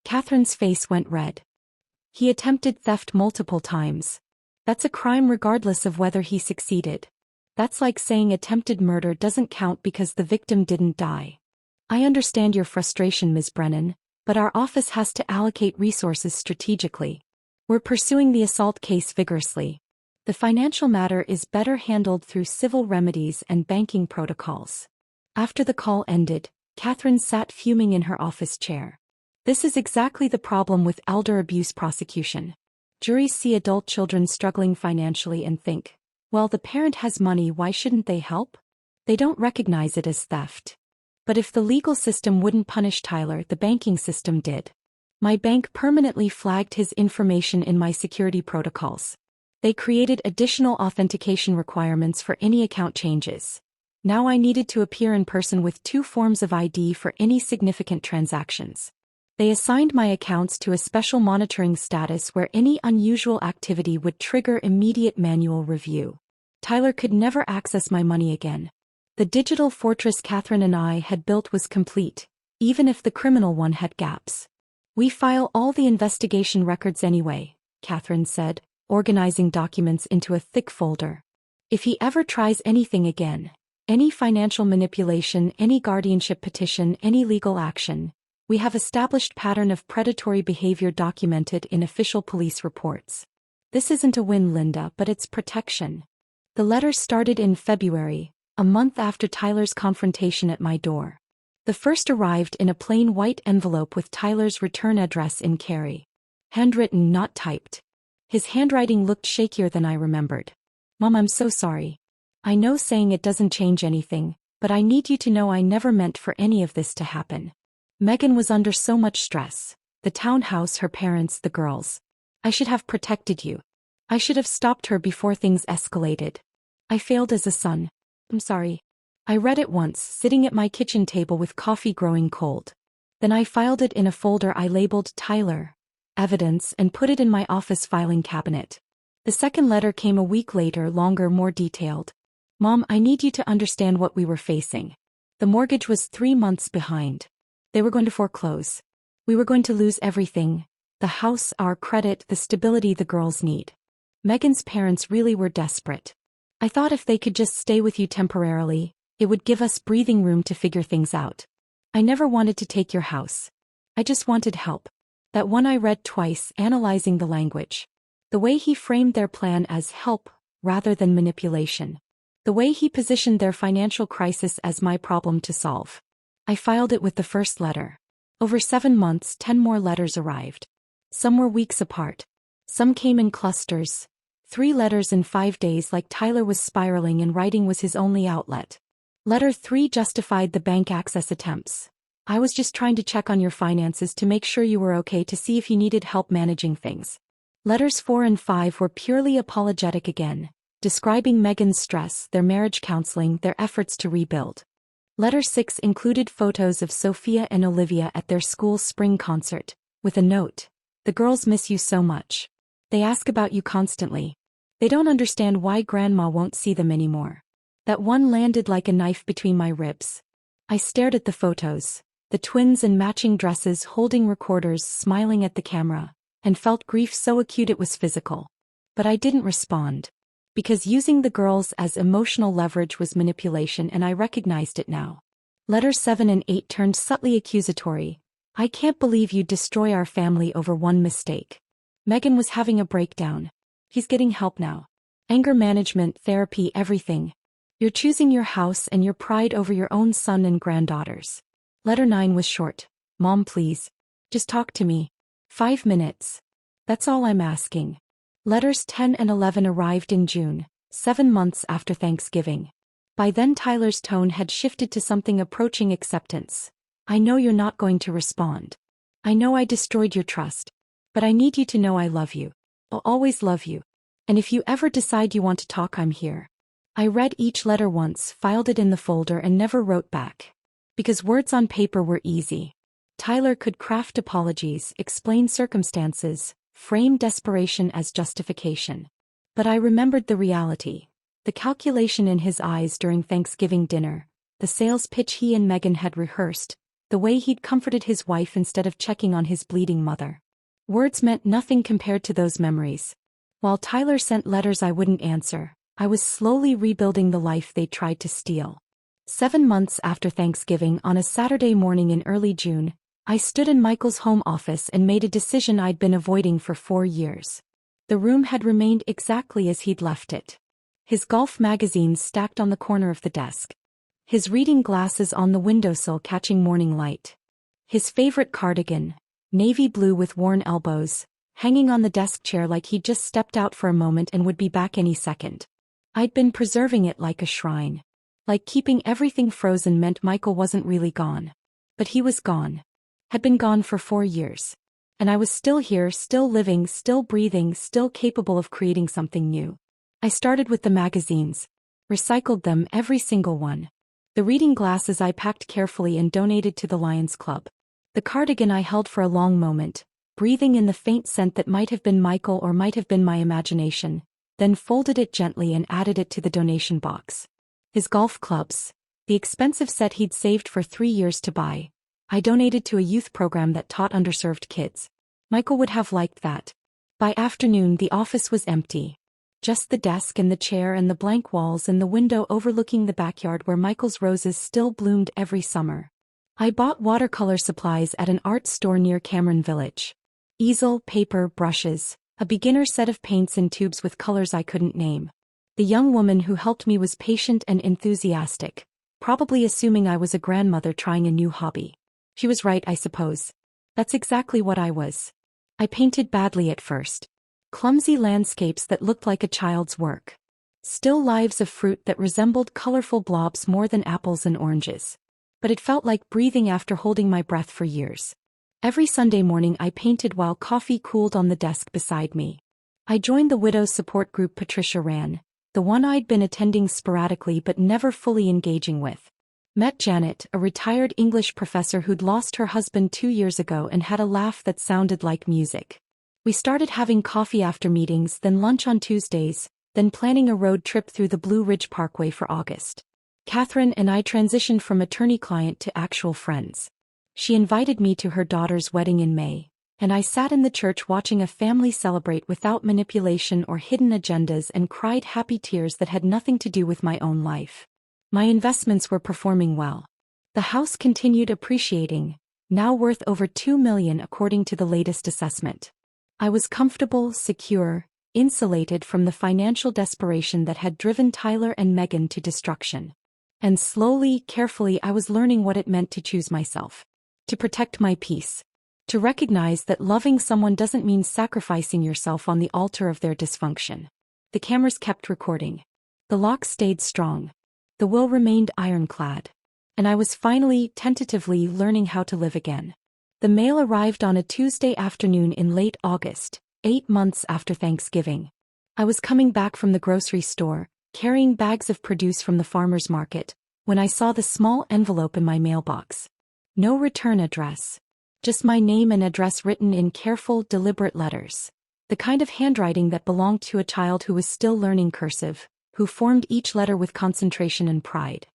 [SPEAKER 2] Catherine's face went red. He attempted theft multiple times. That's a crime regardless of whether he succeeded. That's like saying attempted murder doesn't count because the victim didn't die. I understand your frustration, Ms. Brennan, but our office has to allocate resources strategically. We're pursuing the assault case vigorously. The financial matter is better handled through civil remedies and banking protocols. After the call ended, Catherine sat fuming in her office chair. This is exactly the problem with elder abuse prosecution. Juries see adult children struggling financially and think, well, the parent has money, why shouldn't they help? They don't recognize it as theft. But if the legal system wouldn't punish Tyler, the banking system did. My bank permanently flagged his information in my security protocols. They created additional authentication requirements for any account changes. Now I needed to appear in person with 2 forms of ID for any significant transactions. They assigned my accounts to a special monitoring status where any unusual activity would trigger immediate manual review. Tyler could never access my money again. The digital fortress Catherine and I had built was complete, even if the criminal one had gaps. We file all the investigation records anyway, Catherine said, organizing documents into a thick folder. If he ever tries anything again, Any financial manipulation, any guardianship petition, any legal action. We have established pattern of predatory behavior documented in official police reports. This isn't a win, Linda, but it's protection. The letter started in February, a month after Tyler's confrontation at my door. The first arrived in a plain white envelope with Tyler's return address in Cary. Handwritten, not typed. His handwriting looked shakier than I remembered. Mom, I'm so sorry. I know saying it doesn't change anything, but I need you to know I never meant for any of this to happen. Megan was under so much stress. The townhouse, her parents, the girls. I should have protected you. I should have stopped her before things escalated. I failed as a son. I'm sorry. I read it once, sitting at my kitchen table with coffee growing cold. Then I filed it in a folder I labeled Tyler, Evidence, and put it in my office filing cabinet. The second letter came a week later, longer, more detailed. Mom, I need you to understand what we were facing. The mortgage was 3 months behind. They were going to foreclose. We were going to lose everything. The house, our credit, the stability the girls need. Megan's parents really were desperate. I thought if they could just stay with you temporarily, it would give us breathing room to figure things out. I never wanted to take your house. I just wanted help. That one I read twice, analyzing the language. The way he framed their plan as help, rather than manipulation. The way he positioned their financial crisis as my problem to solve. I filed it with the first letter. Over 7 months, 10 more letters arrived. Some were weeks apart. Some came in clusters. 3 letters in 5 days, like Tyler was spiraling and writing was his only outlet. Letter 3 justified the bank access attempts. I was just trying to check on your finances to make sure you were okay, to see if you needed help managing things. Letters 4 and 5 were purely apologetic again, describing Megan's stress, their marriage counseling, their efforts to rebuild. Letter 6 included photos of Sophia and Olivia at their school's spring concert, with a note. The girls miss you so much. They ask about you constantly. They don't understand why Grandma won't see them anymore. That one landed like a knife between my ribs. I stared at the photos, the twins in matching dresses holding recorders, smiling at the camera, and felt grief so acute it was physical. But I didn't respond. Because using the girls as emotional leverage was manipulation, and I recognized it now. Letters 7 and 8 turned subtly accusatory. I can't believe you'd destroy our family over one mistake. Megan was having a breakdown. He's getting help now. Anger management, therapy, everything. You're choosing your house and your pride over your own son and granddaughters. Letter 9 was short. Mom, please. Just talk to me. 5 minutes. That's all I'm asking. Letters 10 and 11 arrived in June, 7 months after Thanksgiving. By then Tyler's tone had shifted to something approaching acceptance. I know you're not going to respond. I know I destroyed your trust. But I need you to know I love you. I'll always love you. And if you ever decide you want to talk, I'm here. I read each letter once, filed it in the folder, and never wrote back. Because words on paper were easy. Tyler could craft apologies, explain circumstances, frame desperation as justification. But I remembered the reality. The calculation in his eyes during Thanksgiving dinner, the sales pitch he and Megan had rehearsed, the way he'd comforted his wife instead of checking on his bleeding mother. Words meant nothing compared to those memories. While Tyler sent letters I wouldn't answer, I was slowly rebuilding the life they tried to steal. 7 months after Thanksgiving, on a Saturday morning in early June, I stood in Michael's home office and made a decision I'd been avoiding for 4 years. The room had remained exactly as he'd left it. His golf magazines stacked on the corner of the desk. His reading glasses on the windowsill catching morning light. His favorite cardigan, navy blue with worn elbows, hanging on the desk chair like he'd just stepped out for a moment and would be back any second. I'd been preserving it like a shrine. Like keeping everything frozen meant Michael wasn't really gone. But he was gone. Had been gone for 4 years. And I was still here, still living, still breathing, still capable of creating something new. I started with the magazines. Recycled them, every single one. The reading glasses I packed carefully and donated to the Lions Club. The cardigan I held for a long moment, breathing in the faint scent that might have been Michael or might have been my imagination, then folded it gently and added it to the donation box. His golf clubs, the expensive set he'd saved for 3 years to buy, I donated to a youth program that taught underserved kids. Michael would have liked that. By afternoon the office was empty. Just the desk and the chair and the blank walls and the window overlooking the backyard where Michael's roses still bloomed every summer. I bought watercolor supplies at an art store near Cameron Village. Easel, paper, brushes, a beginner set of paints in tubes with colors I couldn't name. The young woman who helped me was patient and enthusiastic, probably assuming I was a grandmother trying a new hobby. She was right, I suppose. That's exactly what I was. I painted badly at first. Clumsy landscapes that looked like a child's work. Still lives of fruit that resembled colorful blobs more than apples and oranges. But it felt like breathing after holding my breath for years. Every Sunday morning I painted while coffee cooled on the desk beside me. I joined the widows support group Patricia ran, the one I'd been attending sporadically but never fully engaging with. Met Janet, a retired English professor who'd lost her husband 2 years ago and had a laugh that sounded like music. We started having coffee after meetings, then lunch on Tuesdays, then planning a road trip through the Blue Ridge Parkway for August. Catherine and I transitioned from attorney-client to actual friends. She invited me to her daughter's wedding in May, and I sat in the church watching a family celebrate without manipulation or hidden agendas and cried happy tears that had nothing to do with my own life. My investments were performing well. The house continued appreciating, now worth over $2 million according to the latest assessment. I was comfortable, secure, insulated from the financial desperation that had driven Tyler and Megan to destruction. And slowly, carefully I was learning what it meant to choose myself. To protect my peace. To recognize that loving someone doesn't mean sacrificing yourself on the altar of their dysfunction. The cameras kept recording. The lock stayed strong. The will remained ironclad. And I was finally, tentatively learning how to live again. The mail arrived on a Tuesday afternoon in late August, 8 months after Thanksgiving. I was coming back from the grocery store, carrying bags of produce from the farmer's market, when I saw the small envelope in my mailbox. No return address. Just my name and address written in careful, deliberate letters. The kind of handwriting that belonged to a child who was still learning cursive, who formed each letter with concentration and pride.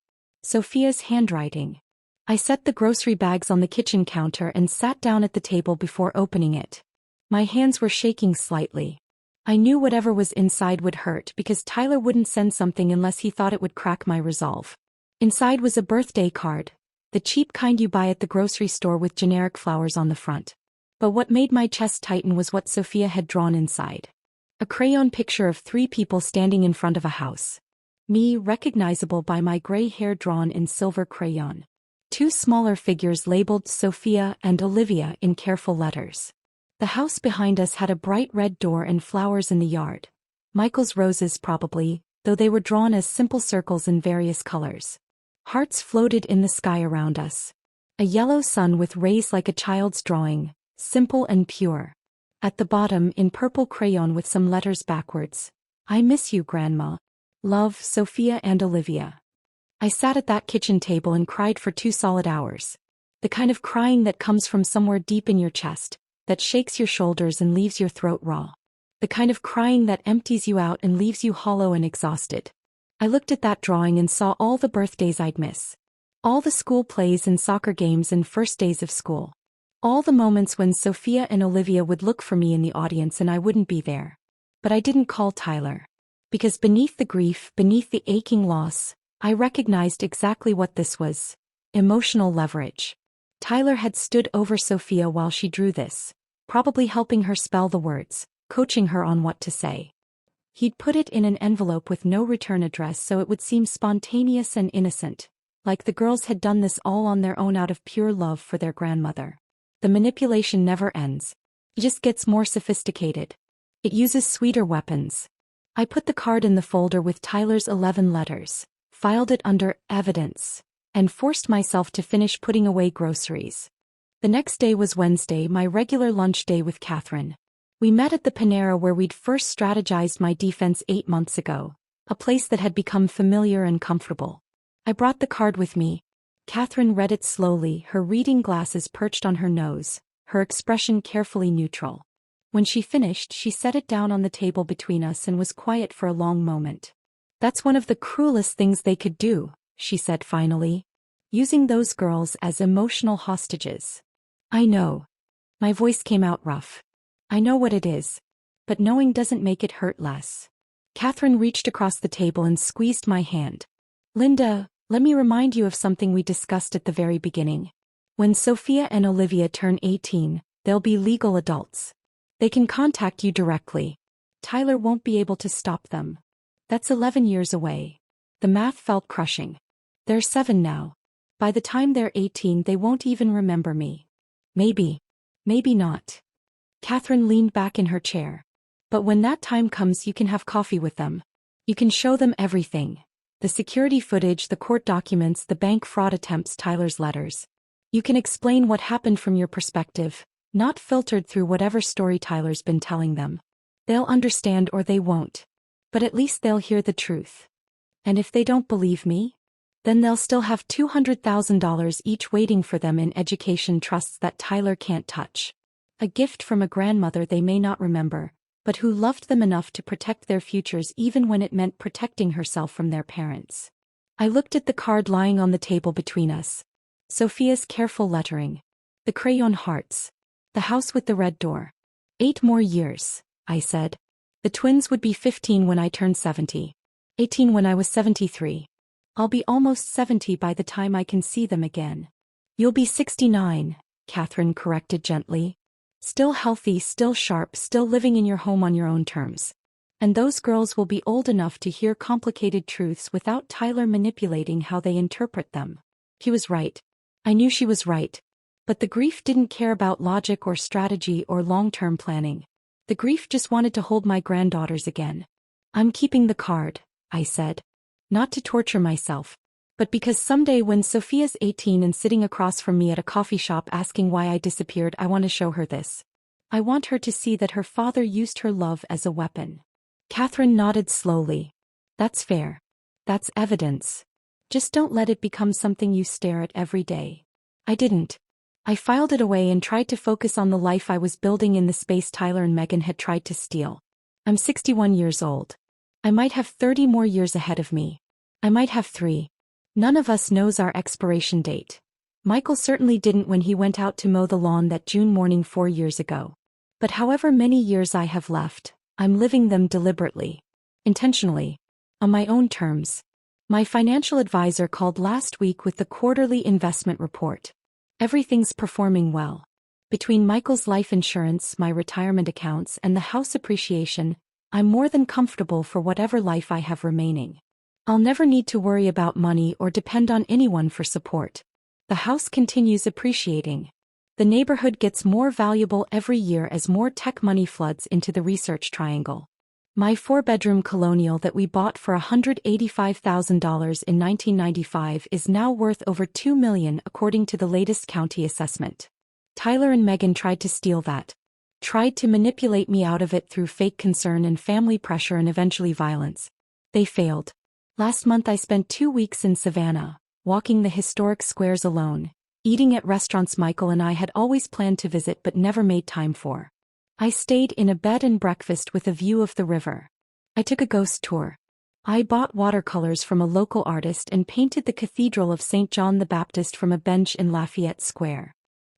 [SPEAKER 2] Sophia's handwriting. I set the grocery bags on the kitchen counter and sat down at the table before opening it. My hands were shaking slightly. I knew whatever was inside would hurt because Tyler wouldn't send something unless he thought it would crack my resolve. Inside was a birthday card. The cheap kind you buy at the grocery store with generic flowers on the front. But what made my chest tighten was what Sophia had drawn inside. A crayon picture of 3 people standing in front of a house. Me, recognizable by my gray hair drawn in silver crayon. 2 smaller figures labeled Sophia and Olivia in careful letters. The house behind us had a bright red door and flowers in the yard. Michael's roses probably, though they were drawn as simple circles in various colors. Hearts floated in the sky around us. A yellow sun with rays like a child's drawing, simple and pure. At the bottom, in purple crayon with some letters backwards, I miss you, Grandma. Love, Sophia and Olivia. I sat at that kitchen table and cried for 2 solid hours. The kind of crying that comes from somewhere deep in your chest, that shakes your shoulders and leaves your throat raw. The kind of crying that empties you out and leaves you hollow and exhausted. I looked at that drawing and saw all the birthdays I'd miss. All the school plays and soccer games and first days of school. All the moments when Sophia and Olivia would look for me in the audience and I wouldn't be there. But I didn't call Tyler. Because beneath the grief, beneath the aching loss, I recognized exactly what this was. Emotional leverage. Tyler had stood over Sophia while she drew this, probably helping her spell the words, coaching her on what to say. He'd put it in an envelope with no return address so it would seem spontaneous and innocent, like the girls had done this all on their own out of pure love for their grandmother. The manipulation never ends. It just gets more sophisticated. It uses sweeter weapons. I put the card in the folder with Tyler's 11 letters, filed it under evidence, and forced myself to finish putting away groceries. The next day was Wednesday, my regular lunch day with Catherine. We met at the Panera where we'd first strategized my defense 8 months ago, a place that had become familiar and comfortable. I brought the card with me. Catherine read it slowly, her reading glasses perched on her nose, her expression carefully neutral. When she finished, she set it down on the table between us and was quiet for a long moment. "That's one of the cruelest things they could do," she said finally. "Using those girls as emotional hostages." "I know." My voice came out rough. "I know what it is. But knowing doesn't make it hurt less." Catherine reached across the table and squeezed my hand. Linda, let me remind you of something we discussed at the very beginning. When Sophia and Olivia turn 18, they'll be legal adults. They can contact you directly. Tyler won't be able to stop them. That's 11 years away. The math felt crushing. They're 7 now. By the time they're 18, they won't even remember me. Maybe. Maybe not. Catherine leaned back in her chair. But when that time comes, you can have coffee with them. You can show them everything. The security footage, the court documents, the bank fraud attempts, Tyler's letters. You can explain what happened from your perspective, not filtered through whatever story Tyler's been telling them. They'll understand or they won't. But at least they'll hear the truth. And if they don't believe me, then they'll still have $200,000 each waiting for them in education trusts that Tyler can't touch. A gift from a grandmother they may not remember, but who loved them enough to protect their futures even when it meant protecting herself from their parents. I looked at the card lying on the table between us. Sophia's careful lettering. The crayon hearts. The house with the red door. 8 more years, I said. The twins would be 15 when I turned 70. 18 when I was 73. I'll be almost 70 by the time I can see them again. You'll be 69, Catherine corrected gently. Still healthy, still sharp, still living in your home on your own terms. And those girls will be old enough to hear complicated truths without Tyler manipulating how they interpret them. He was right. I knew she was right. But the grief didn't care about logic or strategy or long-term planning. The grief just wanted to hold my granddaughters again. I'm keeping the card, I said. Not to torture myself, but because someday when Sophia's 18 and sitting across from me at a coffee shop asking why I disappeared, I want to show her this. I want her to see that her father used her love as a weapon. Catherine nodded slowly. That's fair. That's evidence. Just don't let it become something you stare at every day. I didn't. I filed it away and tried to focus on the life I was building in the space Tyler and Megan had tried to steal. I'm 61 years old. I might have 30 more years ahead of me. I might have 3. None of us knows our expiration date. Michael certainly didn't when he went out to mow the lawn that June morning 4 years ago. But however many years I have left, I'm living them deliberately. Intentionally. On my own terms. My financial advisor called last week with the quarterly investment report. Everything's performing well. Between Michael's life insurance, my retirement accounts, and the house appreciation, I'm more than comfortable for whatever life I have remaining. I'll never need to worry about money or depend on anyone for support. The house continues appreciating. The neighborhood gets more valuable every year as more tech money floods into the research triangle. My 4-bedroom colonial that we bought for $185,000 in 1995 is now worth over $2 million according to the latest county assessment. Tyler and Megan tried to steal that. Tried to manipulate me out of it through fake concern and family pressure and eventually violence. They failed. Last month I spent 2 weeks in Savannah, walking the historic squares alone, eating at restaurants Michael and I had always planned to visit but never made time for. I stayed in a bed and breakfast with a view of the river. I took a ghost tour. I bought watercolors from a local artist and painted the Cathedral of St. John the Baptist from a bench in Lafayette Square.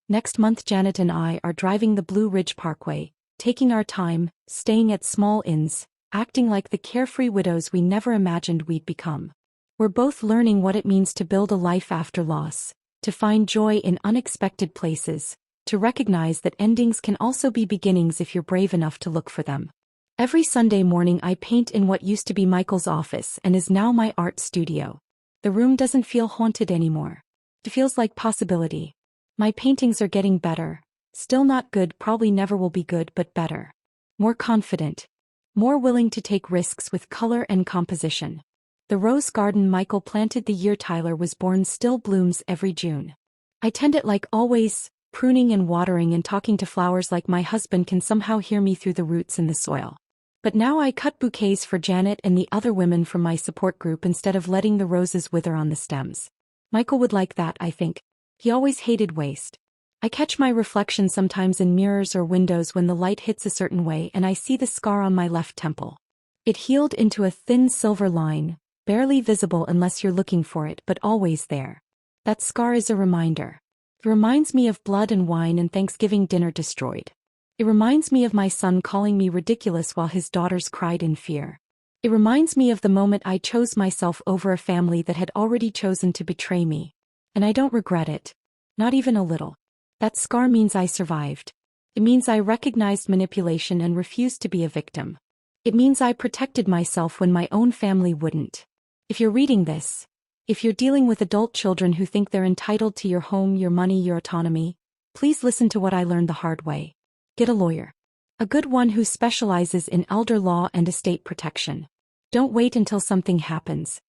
[SPEAKER 2] Next month Janet and I are driving the Blue Ridge Parkway, taking our time, staying at small inns, acting like the carefree widows we never imagined we'd become. We're both learning what it means to build a life after loss, to find joy in unexpected places, to recognize that endings can also be beginnings if you're brave enough to look for them. Every Sunday morning I paint in what used to be Michael's office and is now my art studio. The room doesn't feel haunted anymore. It feels like possibility. My paintings are getting better. Still not good, probably never will be good, but better. More confident. More willing to take risks with color and composition. The rose garden Michael planted the year Tyler was born still blooms every June. I tend it like always, pruning and watering and talking to flowers like my husband can somehow hear me through the roots in the soil. But now I cut bouquets for Janet and the other women from my support group instead of letting the roses wither on the stems. Michael would like that, I think. He always hated waste. I catch my reflection sometimes in mirrors or windows when the light hits a certain way and I see the scar on my left temple. It healed into a thin silver line, barely visible unless you're looking for it, but always there. That scar is a reminder. It reminds me of blood and wine and Thanksgiving dinner destroyed. It reminds me of my son calling me ridiculous while his daughters cried in fear. It reminds me of the moment I chose myself over a family that had already chosen to betray me. And I don't regret it. Not even a little. That scar means I survived. It means I recognized manipulation and refused to be a victim. It means I protected myself when my own family wouldn't. If you're reading this, if you're dealing with adult children who think they're entitled to your home, your money, your autonomy, please listen to what I learned the hard way. Get a lawyer. A good one who specializes in elder law and estate protection. Don't wait until something happens.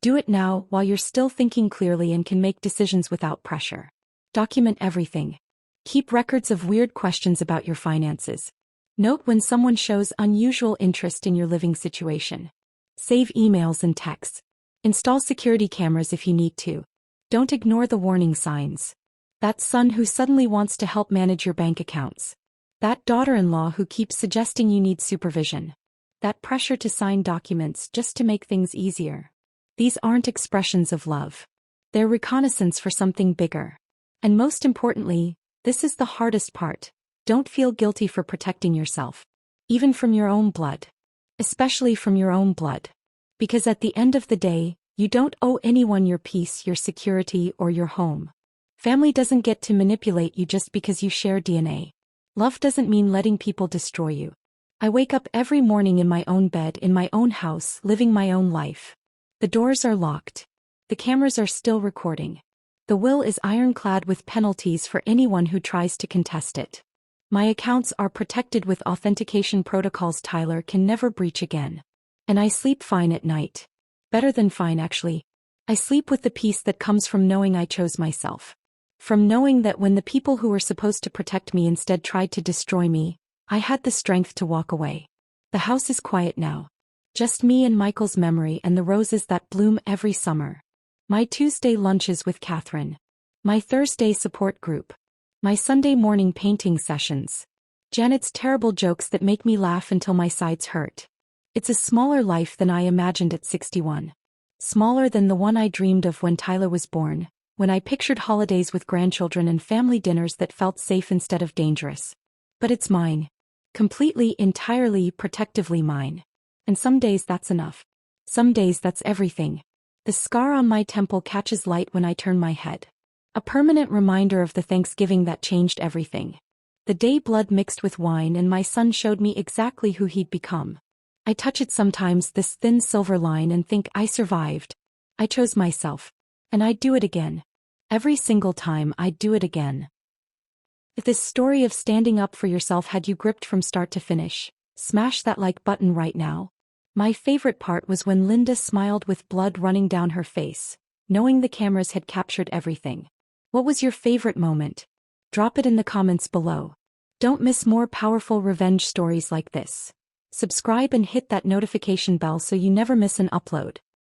[SPEAKER 2] Do it now while you're still thinking clearly and can make decisions without pressure. Document everything. Keep records of weird questions about your finances. Note when someone shows unusual interest in your living situation. Save emails and texts. Install security cameras if you need to. Don't ignore the warning signs. That son who suddenly wants to help manage your bank accounts. That daughter-in-law who keeps suggesting you need supervision. That pressure to sign documents just to make things easier. These aren't expressions of love. They're reconnaissance for something bigger. And most importantly, this is the hardest part. Don't feel guilty for protecting yourself. Even from your own blood. Especially from your own blood. Because at the end of the day, you don't owe anyone your peace, your security, or your home. Family doesn't get to manipulate you just because you share DNA. Love doesn't mean letting people destroy you. I wake up every morning in my own bed, in my own house, living my own life. The doors are locked. The cameras are still recording. The will is ironclad with penalties for anyone who tries to contest it. My accounts are protected with authentication protocols Tyler can never breach again. And I sleep fine at night. Better than fine, actually. I sleep with the peace that comes from knowing I chose myself. From knowing that when the people who were supposed to protect me instead tried to destroy me, I had the strength to walk away. The house is quiet now. Just me and Michael's memory and the roses that bloom every summer. My Tuesday lunches with Catherine. My Thursday support group. My Sunday morning painting sessions. Janet's terrible jokes that make me laugh until my sides hurt. It's a smaller life than I imagined at 61. Smaller than the one I dreamed of when Tyler was born, when I pictured holidays with grandchildren and family dinners that felt safe instead of dangerous. But it's mine. Completely, entirely, protectively mine. And some days that's enough. Some days that's everything. The scar on my temple catches light when I turn my head. A permanent reminder of the Thanksgiving that changed everything. The day blood mixed with wine and my son showed me exactly who he'd become. I touch it sometimes, this thin silver line, and think I survived. I chose myself. And I'd do it again. Every single time I'd do it again. If this story of standing up for yourself had you gripped from start to finish, smash that like button right now. My favorite part was when Linda smiled with blood running down her face, knowing the cameras had captured everything. What was your favorite moment? Drop it in the comments below. Don't miss more powerful revenge stories like this. Subscribe and hit that notification bell so you never miss an upload.